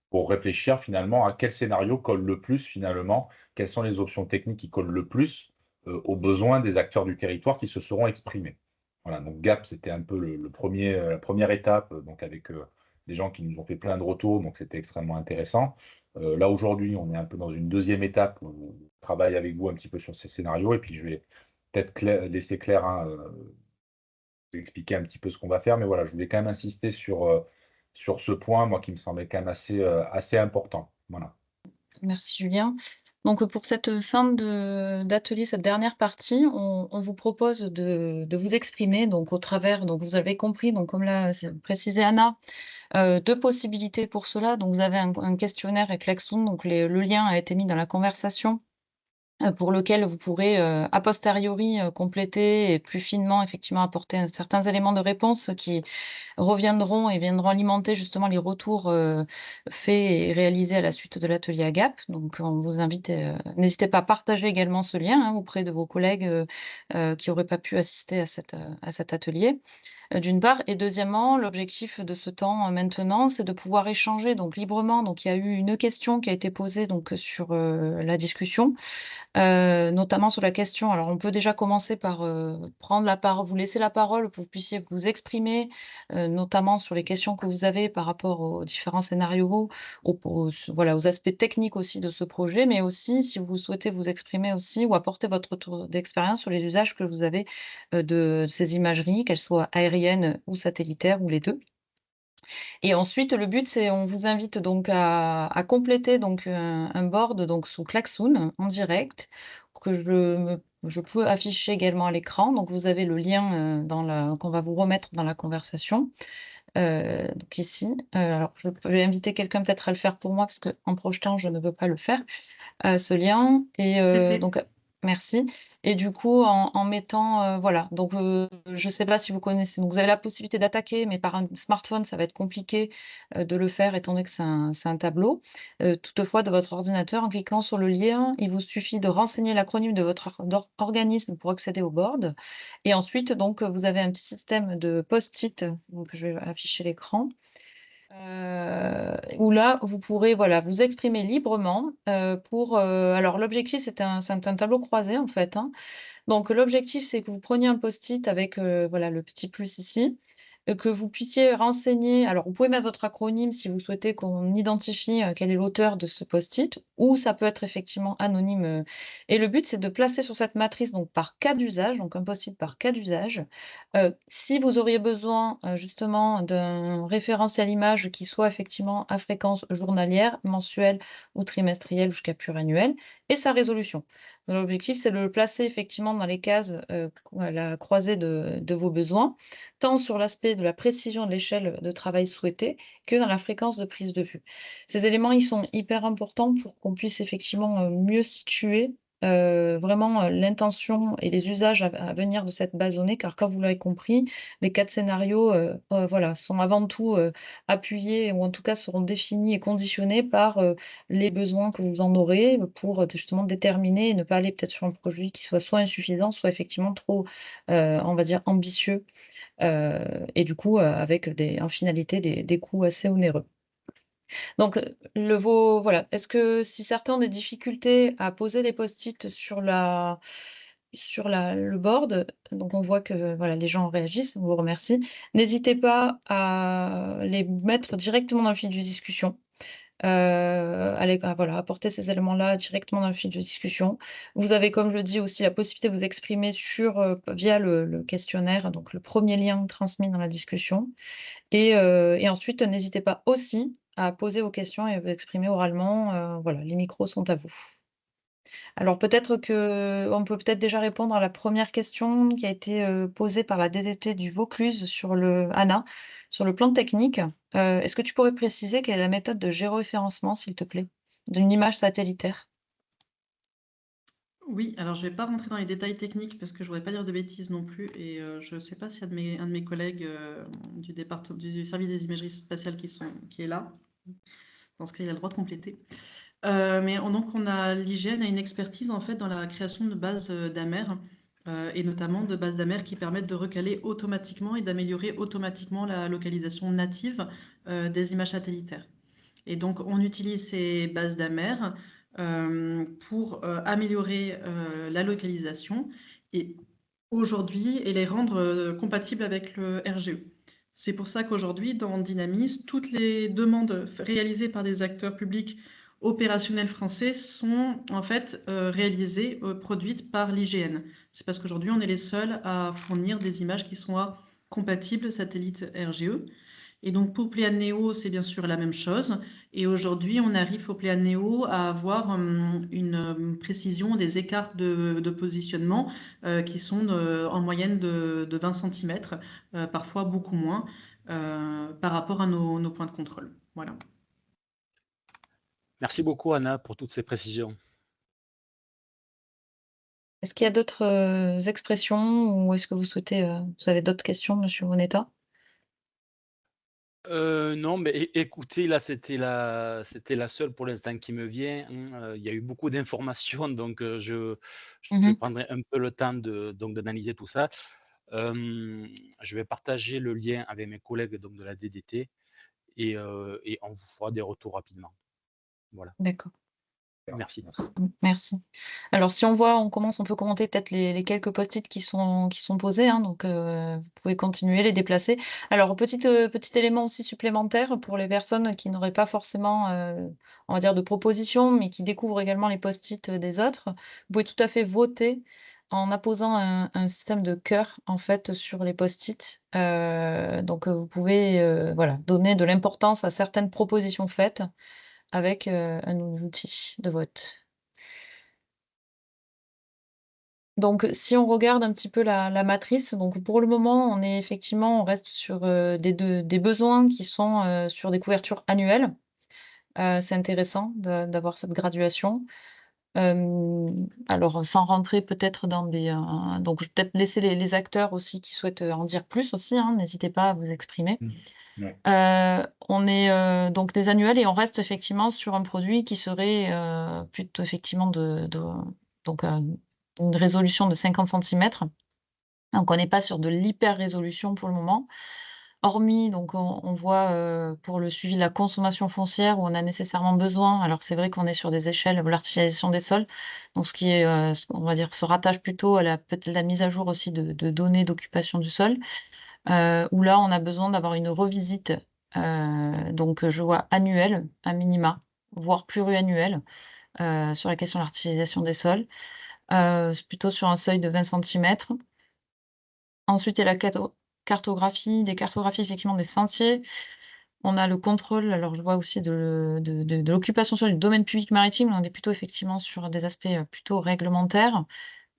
pour réfléchir finalement à quel scénario colle le plus finalement, quelles sont les options techniques qui collent le plus aux besoins des acteurs du territoire qui se seront exprimés. Voilà, donc GAP, c'était un peu la première étape, donc avec des gens qui nous ont fait plein de retours, donc c'était extrêmement intéressant. Là, aujourd'hui, on est un peu dans une deuxième étape où on travaille avec vous un petit peu sur ces scénarios, et puis je vais peut-être laisser Claire vous expliquer un petit peu ce qu'on va faire, mais voilà, je voulais quand même insister sur ce point, moi, qui me semblait quand même assez important. Voilà. Merci Julien. Donc pour cette fin d'atelier, cette dernière partie, on vous propose de vous exprimer donc au travers, donc vous avez compris, donc comme l'a précisé Anna, 2 possibilités pour cela. Donc vous avez un questionnaire avec Klaxoon, donc le lien a été mis dans la conversation, pour lequel vous pourrez, a posteriori, compléter et plus finement effectivement apporter certains éléments de réponse qui reviendront et viendront alimenter justement les retours, faits et réalisés à la suite de l'atelier AGAP. Donc on vous invite, n'hésitez pas à partager également ce lien, hein, auprès de vos collègues, qui n'auraient pas pu assister à cet atelier, d'une part, et deuxièmement, l'objectif de ce temps, maintenant, c'est de pouvoir échanger donc librement. Donc il y a eu une question qui a été posée donc, sur, la discussion. Notamment sur la question, alors on peut déjà commencer par, prendre la parole, vous laisser la parole pour que vous puissiez vous exprimer, notamment sur les questions que vous avez par rapport aux différents scénarios, voilà, aux aspects techniques aussi de ce projet, mais aussi si vous souhaitez vous exprimer aussi ou apporter votre retour d'expérience sur les usages que vous avez, de ces imageries, qu'elles soient aériennes ou satellitaires ou les 2. Et ensuite, le but, c'est on vous invite donc à compléter donc un board donc sous Klaxoon en direct que je peux afficher également à l'écran. Donc vous avez le lien, qu'on va vous remettre dans la conversation, donc ici. Alors je vais inviter quelqu'un peut-être à le faire pour moi parce qu'en projetant, je ne peux pas le faire, ce lien et C'est fait. donc merci et du coup en mettant, voilà donc je ne sais pas si vous connaissez donc vous avez la possibilité d'attaquer mais par un smartphone, ça va être compliqué, de le faire étant donné que c'est un tableau. Toutefois, de votre ordinateur, en cliquant sur le lien, il vous suffit de renseigner l'acronyme de votre organisme pour accéder au board et ensuite donc, vous avez un petit système de post-it, donc je vais afficher l'écran. Où là, vous pourrez, voilà, vous exprimer librement, alors l'objectif, c'est un tableau croisé, en fait, hein. Donc l'objectif, c'est que vous preniez un post-it avec, voilà, le petit plus ici, que vous puissiez renseigner alors vous pouvez mettre votre acronyme si vous souhaitez qu'on identifie, quel est l'auteur de ce post-it ou ça peut être effectivement anonyme, et le but, c'est de placer sur cette matrice donc par cas d'usage, donc un post-it par cas d'usage. Si vous auriez besoin, justement d'un référentiel image qui soit effectivement à fréquence journalière, mensuelle ou trimestrielle jusqu'à pluriannuelle et sa résolution. L'objectif, c'est de le placer effectivement dans les cases, à la croisée de vos besoins, tant sur l'aspect de la précision de l'échelle de travail souhaitée que dans la fréquence de prise de vue. Ces éléments, ils sont hyper importants pour qu'on puisse effectivement, mieux situer, vraiment, l'intention et les usages à venir de cette base donnée, car comme vous l'avez compris, les 4 scénarios, voilà, sont avant tout, appuyés ou en tout cas seront définis et conditionnés par, les besoins que vous en aurez pour, justement déterminer et ne pas aller peut-être sur un produit qui soit soit insuffisant, soit effectivement trop, on va dire ambitieux, et du coup, avec en finalité des coûts assez onéreux. Donc, voilà, est-ce que si certains ont des difficultés à poser des post-it le board, donc on voit que, voilà, les gens réagissent, on vous remercie. N'hésitez pas à les mettre directement dans le fil de discussion. Voilà, apporter ces éléments-là directement dans le fil de discussion. Vous avez, comme je le dis, aussi la possibilité de vous exprimer via le questionnaire, donc le premier lien transmis dans la discussion. Et ensuite, n'hésitez pas aussi à poser vos questions et à vous exprimer oralement. Voilà, les micros sont à vous. Alors peut-être qu'on peut peut-être déjà répondre à la première question qui a été, posée par la DDT du Vaucluse Anna, sur le plan technique. Est-ce que tu pourrais préciser quelle est la méthode de géoréférencement, s'il te plaît, d'une image satellitaire? Oui, alors je vais pas rentrer dans les détails techniques parce que je voudrais pas dire de bêtises non plus et je sais pas s'il y a un de mes collègues du service des imageries spatiales qui est là. Dans ce cas, il a le droit de compléter. Donc l'IGN a une expertise en fait dans la création de bases d'AMER et notamment de bases d'AMER qui permettent de recaler automatiquement et d'améliorer automatiquement la localisation native des images satellitaires. Et donc, on utilise ces bases d'AMER pour améliorer la localisation et aujourd'hui et les rendre compatibles avec le RGE. C'est pour ça qu'aujourd'hui, dans Dynamis, toutes les demandes réalisées par des acteurs publics opérationnels français sont en fait réalisées, produites par l'IGN. C'est parce qu'aujourd'hui, on est les seuls à fournir des images qui soient compatibles satellite RGE. Et donc pour Pléiades Néo, c'est bien sûr la même chose. Et aujourd'hui, on arrive au Pléiades Néo à avoir une précision des écarts de positionnement qui sont en moyenne de 20 cm, parfois beaucoup moins, par rapport à nos points de contrôle. Voilà. Merci beaucoup, Anna, pour toutes ces précisions. Est-ce qu'il y a d'autres expressions ou est-ce que vous avez d'autres questions, monsieur Moneta? Non, mais écoutez, là, c'était la seule pour l'instant qui me vient, hein. Il y a eu beaucoup d'informations, donc je Mmh. prendrai un peu le temps d'analyser tout ça. Je vais partager le lien avec mes collègues donc de la DDT et on vous fera des retours rapidement. Voilà. D'accord. Merci. Merci. Alors si on peut commenter peut-être les quelques post-it qui sont posés, hein, donc vous pouvez continuer, les déplacer. Alors petit élément aussi supplémentaire pour les personnes qui n'auraient pas forcément, on va dire de propositions, mais qui découvrent également les post-it des autres. Vous pouvez tout à fait voter en apposant un système de cœur, en fait, sur les post-it. Donc vous pouvez, voilà, donner de l'importance à certaines propositions faites avec, un outil de vote. Donc, si on regarde un petit peu la matrice, donc pour le moment, on reste sur, des besoins qui sont, sur des couvertures annuelles. C'est intéressant d'avoir cette graduation. Alors sans rentrer peut-être dans donc je vais peut-être laisser les acteurs aussi qui souhaitent, en dire plus aussi, hein, n'hésitez pas à vous exprimer. Ouais. On est, donc des annuels et on reste effectivement sur un produit qui serait, plutôt effectivement donc, une résolution de 50 centimètres. Donc on n'est pas sur de l'hyper résolution pour le moment. Hormis donc on voit, pour le suivi de la consommation foncière où on a nécessairement besoin, alors c'est vrai qu'on est sur des échelles, l'artificialisation des sols, donc ce qui est, on va dire se rattache plutôt à peut-être la mise à jour aussi de données d'occupation du sol, où là on a besoin d'avoir une revisite, donc je vois annuelle, à minima, voire pluriannuelle, sur la question de l'artificialisation des sols. C'est plutôt sur un seuil de 20 centimètres. Ensuite, il y a la des cartographies effectivement des sentiers. On a le contrôle, alors je vois aussi de l'occupation sur le domaine public maritime. On est plutôt effectivement sur des aspects, plutôt réglementaires,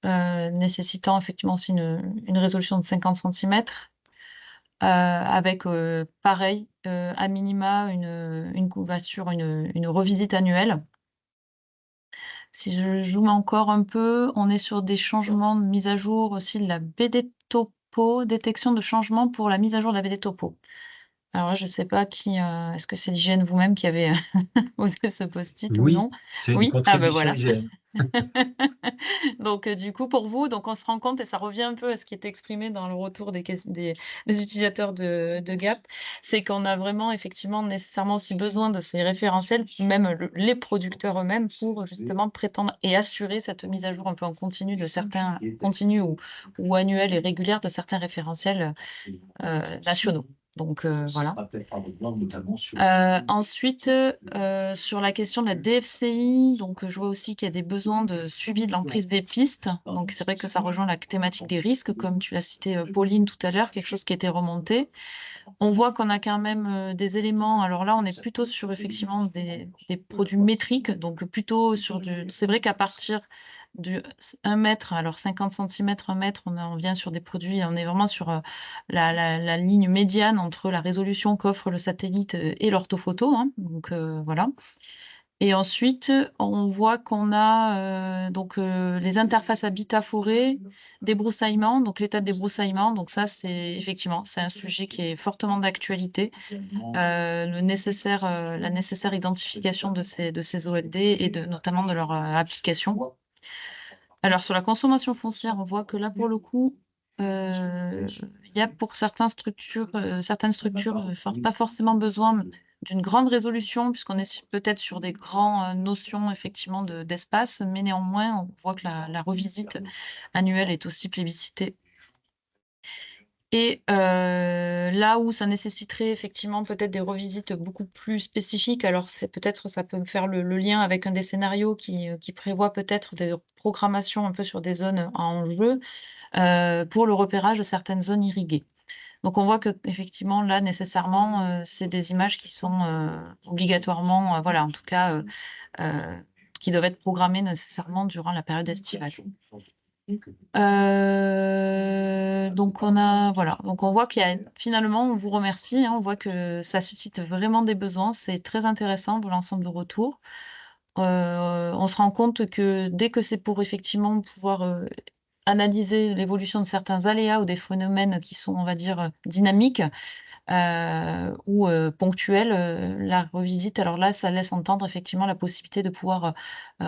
nécessitant effectivement aussi une résolution de 50 centimètres, avec, pareil, à minima une couverture, une revisite annuelle. Si je zoome encore un peu, on est sur des changements de mise à jour aussi de la BD Topo, détection de changement pour la mise à jour de la BD Topo. Alors là, je ne sais pas est-ce que c'est l'IGN vous-même qui avez posé ce post-it ou Oui, non? c'est une Oui? Ah ben contribution voilà. IGN. Donc du coup, pour vous, donc on se rend compte et ça revient un peu à ce qui est exprimé dans le retour des utilisateurs de GAP, c'est qu'on a vraiment effectivement nécessairement aussi besoin de ces référentiels, même les producteurs eux-mêmes, pour justement prétendre et assurer cette mise à jour un peu en continu de certains ou annuels et régulières de certains référentiels nationaux. Donc voilà. Notamment sur Ensuite, sur la question de la DFCI, donc je vois aussi qu'il y a des besoins de suivi de l'emprise des pistes. Donc c'est vrai que ça rejoint la thématique des risques, comme tu l'as cité Pauline tout à l'heure, quelque chose qui a été remonté. On voit qu'on a quand même des éléments. Alors là, on est plutôt sur effectivement des produits métriques, donc plutôt sur du. C'est vrai qu'à partir du 1 mètre, alors 50 cm, 1 mètre, on vient sur des produits, on est vraiment sur la ligne médiane entre la résolution qu'offre le satellite et l'orthophoto, hein, donc voilà. Et ensuite, on voit qu'on a donc les interfaces habitat-forêt, débroussaillement, donc l'état de débroussaillement. Donc ça, c'est effectivement, c'est un sujet qui est fortement d'actualité. La nécessaire identification de ces OLD et notamment de leur application. Alors sur la consommation foncière, on voit que là, pour le coup, il y a pour certaines structures, pas forcément besoin d'une grande résolution, puisqu'on est peut-être sur des grandes notions effectivement d'espace, mais néanmoins, on voit que la revisite annuelle est aussi plébiscitée. Et là où ça nécessiterait effectivement peut-être des revisites beaucoup plus spécifiques, alors ça peut faire le lien avec un des scénarios qui prévoit peut-être des programmations un peu sur des zones à enjeu pour le repérage de certaines zones irriguées. Donc on voit que effectivement là nécessairement c'est des images qui sont obligatoirement, voilà, en tout cas qui doivent être programmées nécessairement durant la période estivale. Donc on voit qu'il y a finalement, on vous remercie, hein, on voit que ça suscite vraiment des besoins, c'est très intéressant pour l'ensemble de retours. On se rend compte que dès que c'est pour effectivement pouvoir analyser l'évolution de certains aléas ou des phénomènes qui sont, on va dire, dynamiques ou ponctuels, la revisite, alors là, ça laisse entendre effectivement la possibilité de pouvoir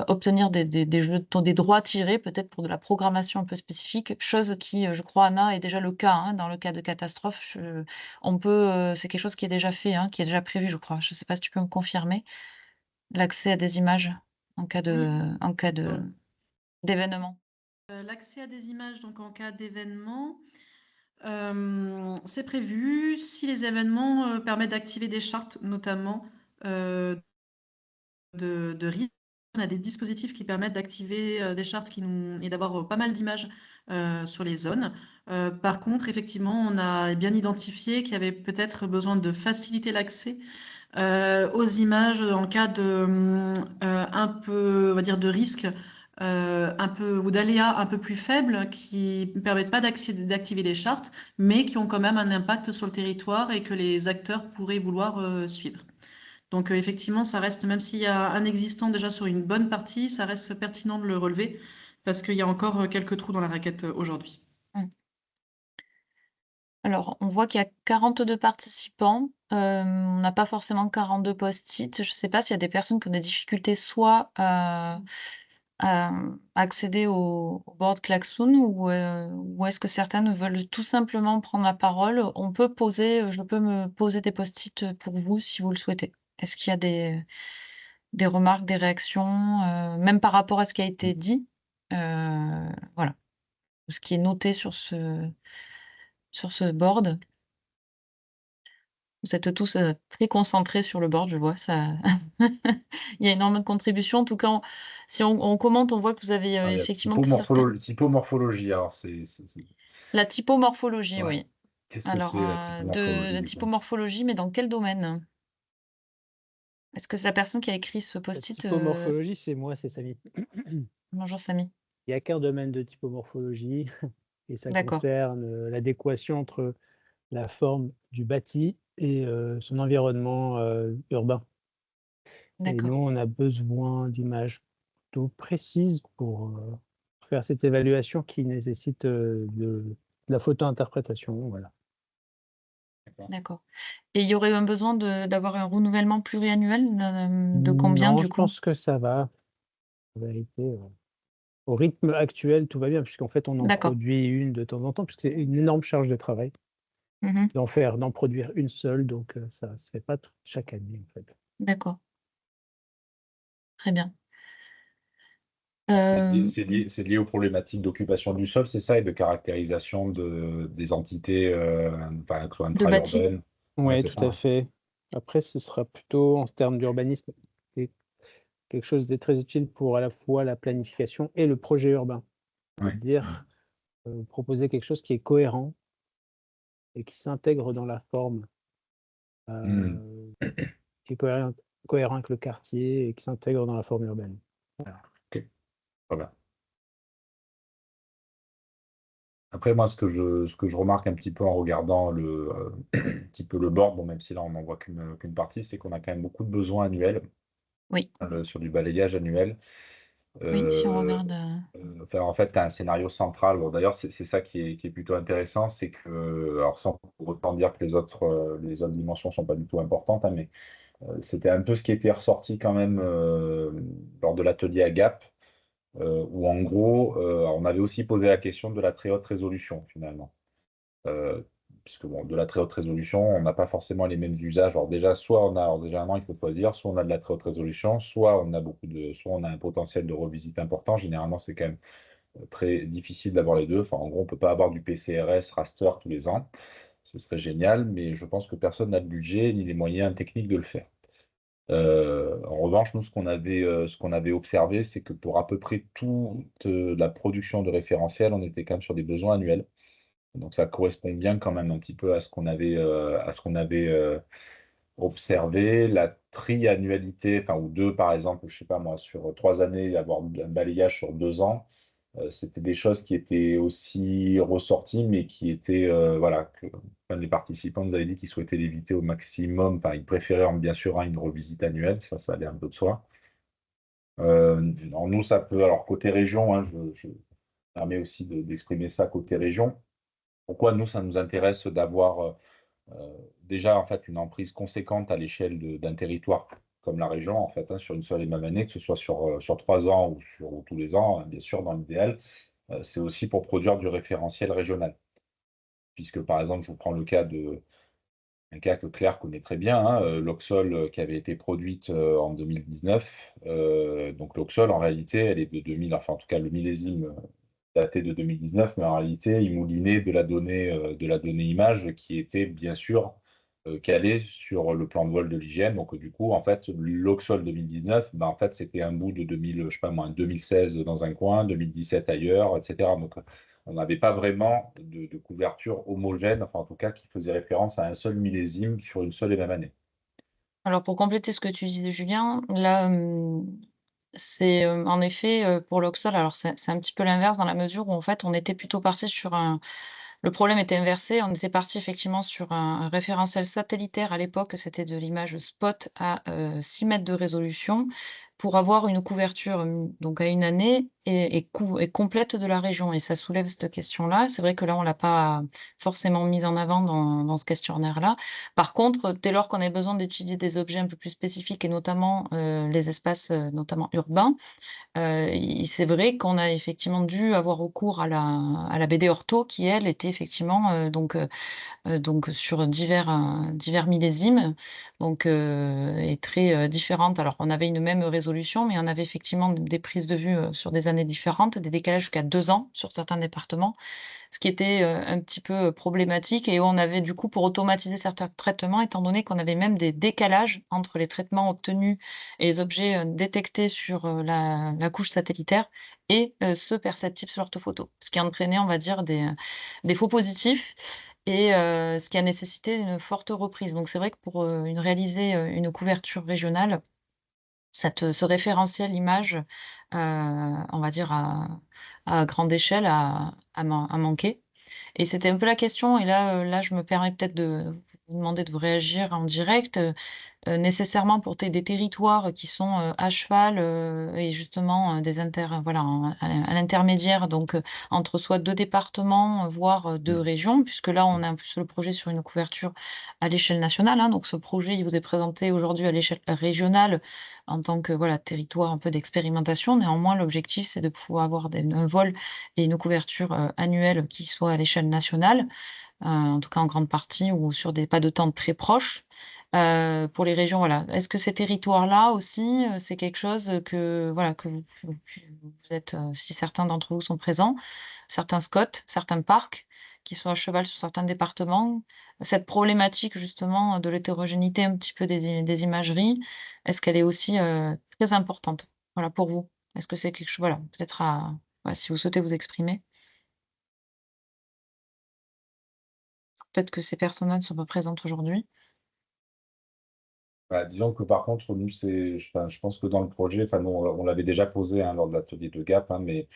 obtenir des droits tirés, peut-être pour de la programmation un peu spécifique, chose qui, je crois, Anna, est déjà le cas, hein, dans le cas de catastrophe. C'est quelque chose qui est déjà fait, hein, qui est déjà prévu, je crois. Je ne sais pas si tu peux me confirmer l'accès à des images en cas d'événement. L'accès à des images donc en cas d'événement, c'est prévu si les événements permettent d'activer des chartes, notamment de risque. On a des dispositifs qui permettent d'activer des chartes et d'avoir pas mal d'images sur les zones. Par contre, effectivement, on a bien identifié qu'il y avait peut-être besoin de faciliter l'accès aux images en cas de un peu, on va dire, de risque un peu ou d'aléas un peu plus faibles qui ne permettent pas d'activer des chartes, mais qui ont quand même un impact sur le territoire et que les acteurs pourraient vouloir suivre. Donc effectivement, ça reste, même s'il y a un existant déjà sur une bonne partie, ça reste pertinent de le relever parce qu'il y a encore quelques trous dans la raquette aujourd'hui. Alors, on voit qu'il y a 42 participants. On n'a pas forcément 42 post-it. Je ne sais pas s'il y a des personnes qui ont des difficultés soit à accéder au board Klaxoon ou est-ce que certaines veulent tout simplement prendre la parole. Je peux me poser des post-it pour vous si vous le souhaitez. Est-ce qu'il y a des remarques, des réactions, même par rapport à ce qui a été dit, voilà, ce qui est noté sur ce board. Vous êtes tous très concentrés sur le board, je vois ça. Il y a énormément de contributions. En tout cas, si on commente, on voit que vous avez effectivement pris typomorphologie, alors la typomorphologie, Ouais. oui. Qu'est-ce que Alors, c'est la typomorphologie, la du coup typomorphologie, mais dans quel domaine? Est-ce que c'est la personne qui a écrit ce La post-it typomorphologie, c'est moi, c'est Samy. Bonjour Samy. Il n'y a qu'un domaine de typomorphologie et ça D'accord. concerne l'adéquation entre la forme du bâti et son environnement urbain. Et nous, D'accord. on a besoin d'images plutôt précises pour faire cette évaluation qui nécessite de la photo-interprétation. Voilà. D'accord. Et il y aurait un besoin d'avoir un renouvellement pluriannuel de combien Non, du je coup? pense que ça va. En vérité, au rythme actuel, tout va bien, puisqu'en fait, on en D'accord. produit une de temps en temps, puisque c'est une énorme charge de travail Mhm. d'en produire une seule, donc ça ne se fait pas chaque année, en fait. D'accord. Très bien. C'est lié aux problématiques d'occupation du sol, c'est ça, et de caractérisation des entités, que ce soit De bâti. intra-urbaines. Ouais, Oui, c'est tout ça, à hein. fait. Après, ce sera plutôt en termes d'urbanisme et quelque chose de très utile pour à la fois la planification et le projet urbain. Ouais. C'est-à-dire, proposer quelque chose qui est cohérent et qui s'intègre dans la forme, Mmh. heu, qui est cohérent avec le quartier et qui s'intègre dans la forme urbaine. OK, très bien. Après, moi, ce que je remarque un petit peu en regardant un petit peu le board, bon, même si là, on n'en voit qu'une partie, c'est qu'on a quand même beaucoup de besoins annuels, Oui, sur du balayage annuel. oui, si on Heu regarde, Enfin, en fait, tu as un scénario central. Bon, d'ailleurs, c'est ça qui est plutôt intéressant, c'est que, alors sans pour autant dire que les autres dimensions sont pas du tout importantes, hein, mais c'était un peu ce qui était ressorti quand même lors de l'atelier à Gap, où en gros, on avait aussi posé la question de la très haute résolution finalement. Euh, Puisque bon, de la très haute résolution, on n'a pas forcément les mêmes usages. Alors déjà, alors généralement, il faut choisir, soit on a de la très haute résolution, soit on a un potentiel de revisite important. Généralement, c'est quand même très difficile d'avoir les deux. Enfin, en gros, on ne peut pas avoir du PCRS raster tous les ans. Ce serait génial, mais je pense que personne n'a le budget ni les moyens techniques de le faire. En revanche, nous, ce qu'on avait observé, c'est que pour à peu près toute la production de référentiels, on était quand même sur des besoins annuels. Donc ça correspond bien quand même un petit peu à ce qu'on avait observé. La triannualité, enfin, ou deux, par exemple, je sais pas moi, sur 3 années, avoir un balayage sur 2 ans, c'était des choses qui étaient aussi ressorties, mais qui étaient, voilà, que enfin, les participants nous avaient dit qu'ils souhaitaient l'éviter au maximum. Enfin, ils préféraient bien sûr une revisite annuelle, ça allait un peu de soi. Alors nous, ça peut, alors côté région, hein, je permets aussi d'exprimer ça côté région. Pourquoi nous, ça nous intéresse d'avoir déjà en fait une emprise conséquente à l'échelle d'un territoire comme la région, en fait, hein, sur une seule et même année, que ce soit sur 3 ans ou tous les ans, hein, bien sûr, dans l'idéal. C'est aussi pour produire du référentiel régional. Puisque, par exemple, je vous prends un cas que Claire connaît très bien, hein, l'Auxol qui avait été produite en 2019. Donc, l'Auxol, en réalité, elle est de 2000, enfin, en tout cas, le millésime daté de 2019, mais en réalité, il moulinait de la donnée image qui était bien sûr calée sur le plan de vol de l'hygiène. Donc, du coup, en fait, l'Auxol 2019, en fait, c'était un bout de 2000, je sais pas moi, 2016 dans un coin, 2017 ailleurs, etc. Donc, on n'avait pas vraiment de couverture homogène, enfin, en tout cas, qui faisait référence à un seul millésime sur une seule et même année. alors pour compléter ce que tu disais Julien, là, c'est, en effet, pour l'Auxol, alors c'est un petit peu l'inverse dans la mesure où en fait on était plutôt parti sur un le problème était inversé. On était parti effectivement sur un référentiel satellitaire. À l'époque, c'était de l'image spot à, 6 mètres de résolution pour avoir une couverture, donc à une année et complète de la région et ça soulève cette question-là. C'est vrai que là, on l'a pas forcément mise en avant dans ce questionnaire-là. Par contre, dès lors qu'on a besoin d'étudier des objets un peu plus spécifiques et notamment, les espaces, notamment urbains, i c'est vrai qu'on a effectivement dû avoir recours à la BD ortho qui, elle, était effectivement, donc sur divers millésimes, donc et très, différentes. Alors on avait une même résolution, mais on avait effectivement des prises de vue, sur des années différentes, des décalages jusqu'à 2 ans sur certains départements. Ce qui était, un petit peu, problématique et où on avait du coup pour automatiser certains traitements, étant donné qu'on avait même des décalages entre les traitements obtenus et les objets, détectés sur, la couche satellitaire et ceux perceptibles sur l'orthophoto. Ce qui entraînait, on va dire, des faux positifs et ce qui a nécessité une forte reprise. Donc c'est vrai que pour, une couverture régionale, ce référentiel image, on va dire à grande échelle a manqué. Et c'était un peu la question et là, je me permets peut-être de vous demander de vous réagir en direct, nécessairement pour des territoires qui sont, à cheval, et justement, des voilà, à l'intermédiaire donc, entre soit 2 départements, voire, 2 Mm. régions, puisque là, Mm. on a en plus le projet sur une couverture à l'échelle nationale, hein. Donc ce projet, il vous est présenté aujourd'hui à l'échelle régionale en tant que, voilà, territoire un peu d'expérimentation. Néanmoins, l'objectif, c'est de pouvoir avoir un vol et une couverture, annuelle qui soit à l'échelle nationale, en tout cas en grande partie ou sur des pas de temps très proches. Pour les régions, voilà. Est-ce que ces territoires-là aussi, c'est quelque chose, que voilà, que vous êtes, si certains d'entre vous sont présents, certains SCOT, certains parcs qui sont à cheval sur certains départements. Cette problématique justement de l'hétérogénéité un petit peu des imageries, est-ce qu'elle est aussi, très importante? Voilà, pour vous? Est-ce que c'est quelque chose voilà, peut-être si vous souhaitez vous exprimer? Peut-être que ces personnes-là ne sont pas présentes aujourd'hui? Bah, disons que par contre, nous, enfin, je pense que dans le projet, enfin, nous, on l'avait déjà posé lors de l'atelier de Gap, mais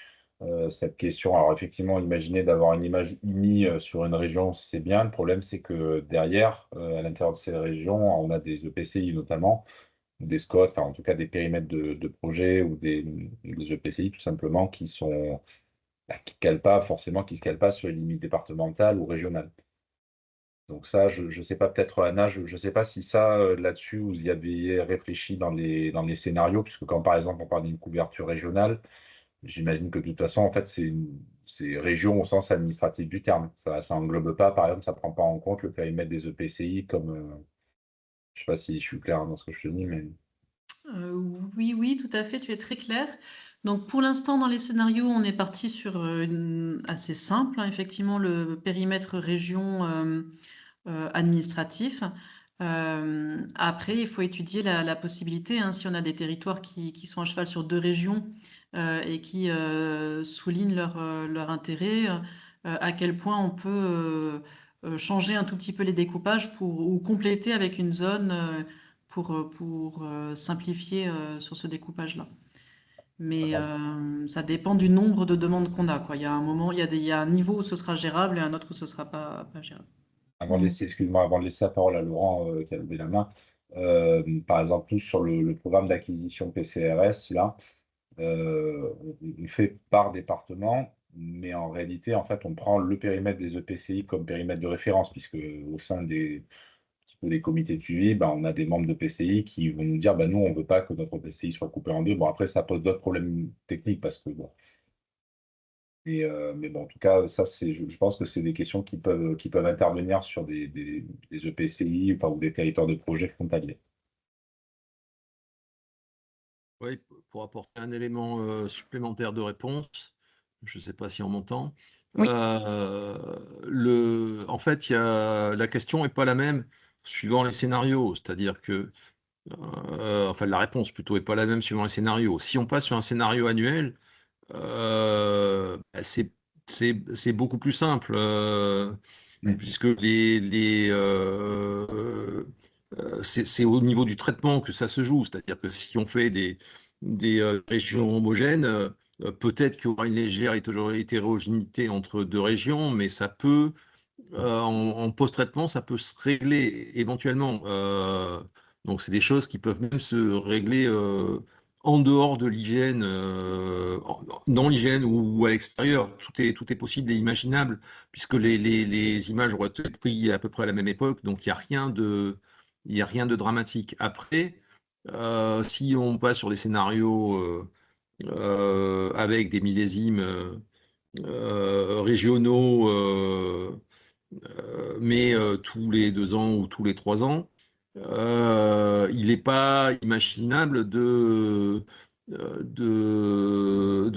cette question, alors effectivement, imaginez d'avoir une image unie sur une région, c'est bien. Le problème, c'est que derrière, à l'intérieur de ces régions, on a des EPCI notamment, ou des SCOT, enfin, en tout cas des périmètres de projet ou des EPCI tout simplement qui sont qui calent pas forcément, qui se calent pas sur les limites départementales ou régionales. Donc ça, je ne sais pas, peut-être Anna, je ne sais pas si ça, là-dessus, vous y avez réfléchi dans les scénarios, puisque quand par exemple on parle d'une couverture régionale, j'imagine que de toute façon, en fait, c'est région au sens administratif du terme. Ça englobe pas, par exemple, ça prend pas en compte le périmètre des EPCI comme, je sais pas si je suis clair dans ce que je te dis, mais Oui, oui, tout à fait, tu es très clair. Donc pour l'instant, dans les scénarios, on est parti sur assez simple, hein, effectivement, le périmètre région administratif. Après, il faut étudier la possibilité, hein, si on a des territoires qui sont à cheval sur 2 régions et qui soulignent leur intérêt, à quel point on peut changer un tout petit peu les découpages ou compléter avec une zone pour simplifier sur ce découpage-là. Mais ça dépend du nombre de demandes qu'on a, quoi. Il y a un moment, il y a un niveau où ce sera gérable et un autre où ce sera pas gérable. excuse-moi, avant de laisser la parole à Laurent qui a levé la main, par exemple, nous, sur le programme d'acquisition PCRS, là, on fait par département, mais en réalité, en fait, on prend le périmètre des EPCI comme périmètre de référence, puisque au sein un petit peu des comités de suivi, ben, on a des membres de PCI qui vont nous dire, ben, nous, on ne veut pas que notre PCI soit coupé en deux. Bon, après, ça pose d'autres problèmes techniques, parce que bon. Mais bon, en tout cas, ça, je pense que c'est des questions qui peuvent intervenir sur des EPCI enfin, ou des territoires de projet frontaliers. Oui, pour apporter un élément supplémentaire de réponse, je ne sais pas si on m'entend. Oui. En fait, la question n'est pas la même suivant les scénarios, c'est-à-dire que, enfin, la réponse plutôt n'est pas la même suivant les scénarios. Si on passe sur un scénario annuel, bah, c'est beaucoup plus simple, puisque c'est au niveau du traitement que ça se joue. C'est-à-dire que si on fait des régions homogènes, peut-être qu'il y aura une légère hétérogénéité entre 2 régions, mais ça peut, en post-traitement, ça peut se régler éventuellement. Donc, c'est des choses qui peuvent même se régler en dehors de l'hygiène, dans l'hygiène ou à l'extérieur. Tout est possible et imaginable, puisque les images auraient été prises à peu près à la même époque, donc il n'y a rien de dramatique. Après, si on passe sur des scénarios avec des millésimes régionaux, mais tous les 2 ans ou tous les 3 ans, il n'est pas imaginable de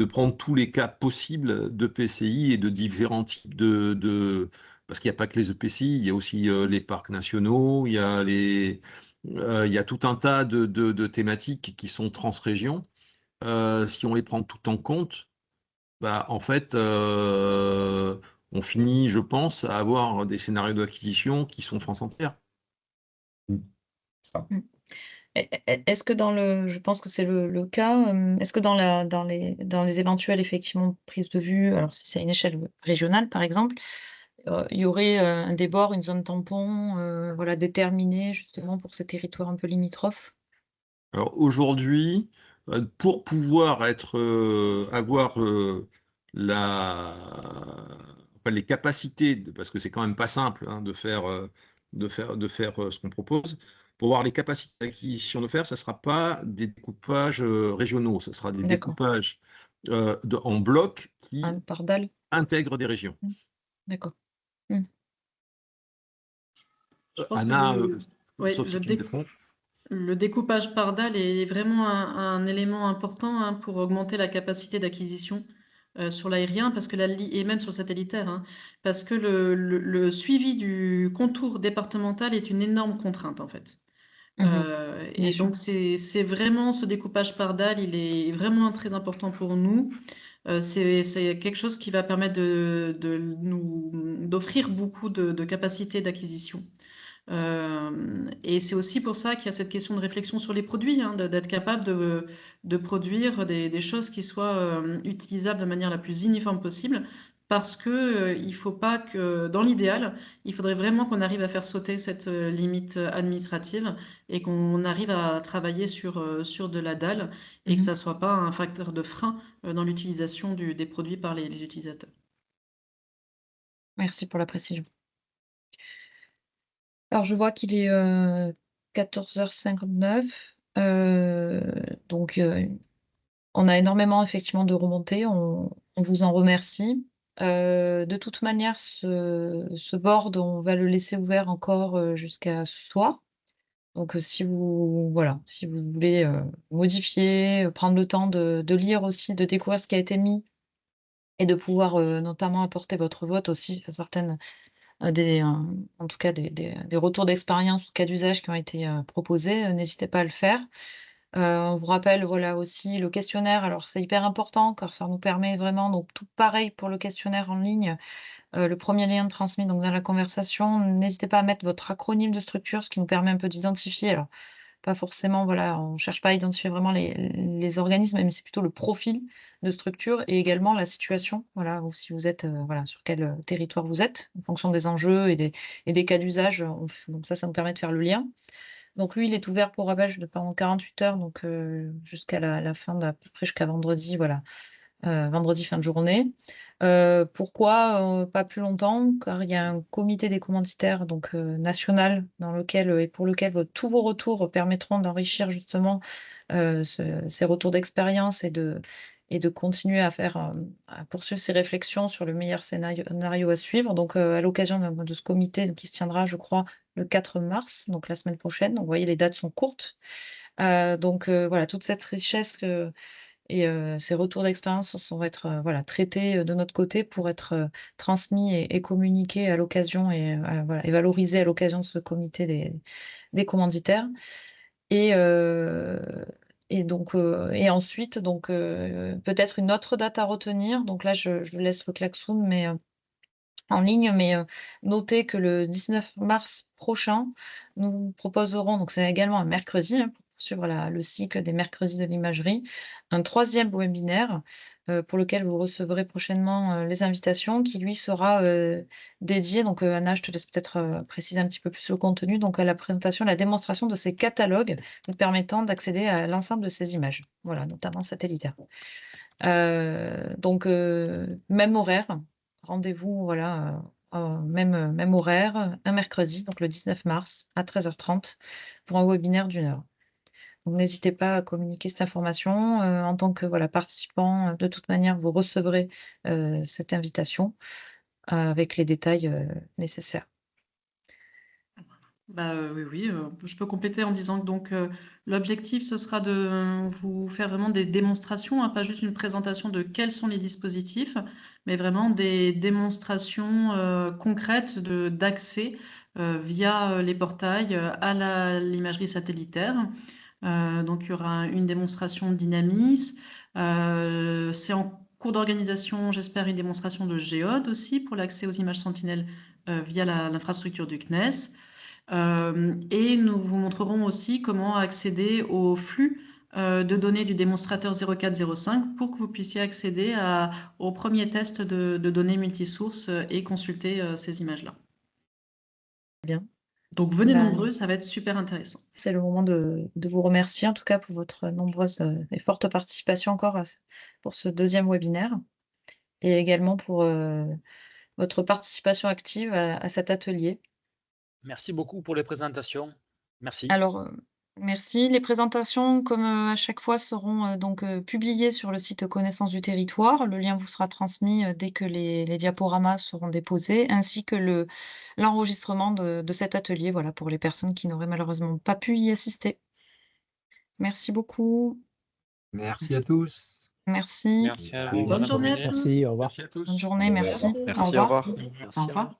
prendre tous les cas possibles de PCI et de différents types parce qu'il n'y a pas que les EPCI, il y a aussi les parcs nationaux, il y a tout un tas de thématiques qui sont transrégions. Si on les prend tout en compte, bah, en fait, on finit, je pense, à avoir des scénarios d'acquisition qui sont France entière. Ça. Est-ce que je pense que c'est le cas, est-ce que dans les éventuelles effectivement prises de vue, alors si c'est à une échelle régionale par exemple, il y aurait, un débord, une zone tampon, voilà déterminée justement pour ces territoires un peu limitrophes? Alors aujourd'hui, pour pouvoir avoir les capacités, parce que c'est quand même pas simple hein, de faire ce qu'on propose, pour avoir les capacités d'acquisition de faire, ça ne sera pas des découpages régionaux, ça sera des D'accord. découpages en bloc qui Par dalle? intègrent des régions. D'accord. Je pense Anna, ouais, sauf si tu me détrompes. le découpage par dalle est vraiment un élément important hein, pour augmenter la capacité d'acquisition sur l'aérien parce que et même sur le satellitaire, hein, parce que le suivi du contour départemental est une énorme contrainte en fait. Bien Et sûr. donc c'est vraiment ce découpage par dalle, il est vraiment très important pour nous. C'est quelque chose qui va permettre d'offrir beaucoup de capacités d'acquisition. Et c'est aussi pour ça qu'il y a cette question de réflexion sur les produits, hein, d'être capable de produire des choses qui soient utilisables de manière la plus uniforme possible, parce que il faut pas que, dans l'idéal, il faudrait vraiment qu'on arrive à faire sauter cette limite administrative et qu'on arrive à travailler sur de la dalle et que ça soit pas un facteur de frein dans l'utilisation des produits par les utilisateurs. Merci pour la précision. Alors je vois qu'il est 14h59. Donc on a énormément effectivement de remontées, on vous en remercie. De toute manière, ce board, on va le laisser ouvert encore jusqu'à ce soir. Donc si vous voilà, si vous voulez modifier, prendre le temps de lire aussi, de découvrir ce qui a été mis et de pouvoir notamment apporter votre vote aussi sur certaines en tout cas des retours d'expérience ou cas d'usage qui ont été proposés, n'hésitez pas à le faire. On vous rappelle, voilà, aussi le questionnaire, alors c'est hyper important car ça nous permet vraiment, donc tout pareil pour le questionnaire en ligne, le premier lien transmis donc dans la conversation, n'hésitez pas à mettre votre acronyme de structure, ce qui nous permet un peu d'identifier, alors pas forcément, voilà, on cherche pas à identifier vraiment les organismes, mais c'est plutôt le profil de structure et également la situation, voilà, ou si vous êtes, voilà, sur quel, territoire vous êtes, en fonction des enjeux et des cas d'usage, donc ça nous permet de faire le lien. Donc lui, il est ouvert pour rabâche de pendant 48 heures, donc jusqu'à la fin d'à peu près jusqu'à vendredi, voilà, vendredi fin de journée. Pourquoi, pas plus longtemps? Car il y a un comité des commanditaires donc national dans lequel, et pour lequel tous vos retours permettront d'enrichir justement, ces retours d'expérience et de continuer à poursuivre ces réflexions sur le meilleur scénario à suivre. Donc à l'occasion de ce comité qui se tiendra, je crois, le 4 mars, donc la semaine prochaine. Donc vous voyez, les dates sont courtes. Donc voilà, toute cette richesse et ces retours d'expérience vont être, voilà, traités, de notre côté pour être, transmis et communiqués à l'occasion et voilà et valorisés à l'occasion de ce comité des commanditaires et heu donc et ensuite donc peut-être une autre date à retenir. Donc là, je laisse le klaxon, mais en ligne, mais notez que le 19 mars prochain, nous vous proposerons, donc c'est également un mercredi, hein, pour poursuivre le cycle des mercredis de l'imagerie, un troisième webinaire, pour lequel vous recevrez prochainement, les invitations qui lui sera, dédié donc Anna, je te laisse peut-être, préciser un petit peu plus le contenu, donc à la présentation, la démonstration de ces catalogues vous permettant d'accéder à l'ensemble de ces images, voilà, notamment satellitaires. Donc même horaire, rendez-vous, voilà, même horaire, un mercredi, donc le 19 mars à 13h30 pour un webinaire d'1 heure. Donc n'hésitez pas à communiquer cette information, en tant que, voilà, participant, de toute manière, vous recevrez, cette invitation, avec les détails, nécessaires. Bah, oui, oui, je peux compléter en disant que donc l'objectif, ce sera de vous faire vraiment des démonstrations, hein, pas juste une présentation de quels sont les dispositifs, mais vraiment des démonstrations concrètes d'accès via les portails à l'imagerie satellitaire. Donc il y aura une démonstration Dynamis. C'est en cours d'organisation, j'espère, une démonstration de Géode aussi pour l'accès aux images Sentinelle via l'infrastructure du CNES. Et nous vous montrerons aussi comment accéder au flux de données du démonstrateur 0405 pour que vous puissiez accéder au premier test de données multisources et consulter ces images-là. Bien. Donc venez Ben, nombreux, ça va être super intéressant. c'est le moment de vous remercier, en tout cas, pour votre nombreuse et forte participation encore pour ce deuxième webinaire et également pour votre participation active à cet atelier. Merci beaucoup pour les présentations. Merci. Alors, merci. Les présentations, comme à chaque fois, seront donc publiées sur le site Connaissance du territoire. Le lien vous sera transmis dès que les diaporamas seront déposés, ainsi que l'enregistrement de cet atelier, voilà, pour les personnes qui n'auraient malheureusement pas pu y assister. Merci beaucoup. Merci à tous. Merci. Merci à vous. Bonne Madame journée à Brunet. tous. Merci, au revoir. Merci à tous. Bonne journée, merci. Merci, Au revoir. au revoir. Au revoir.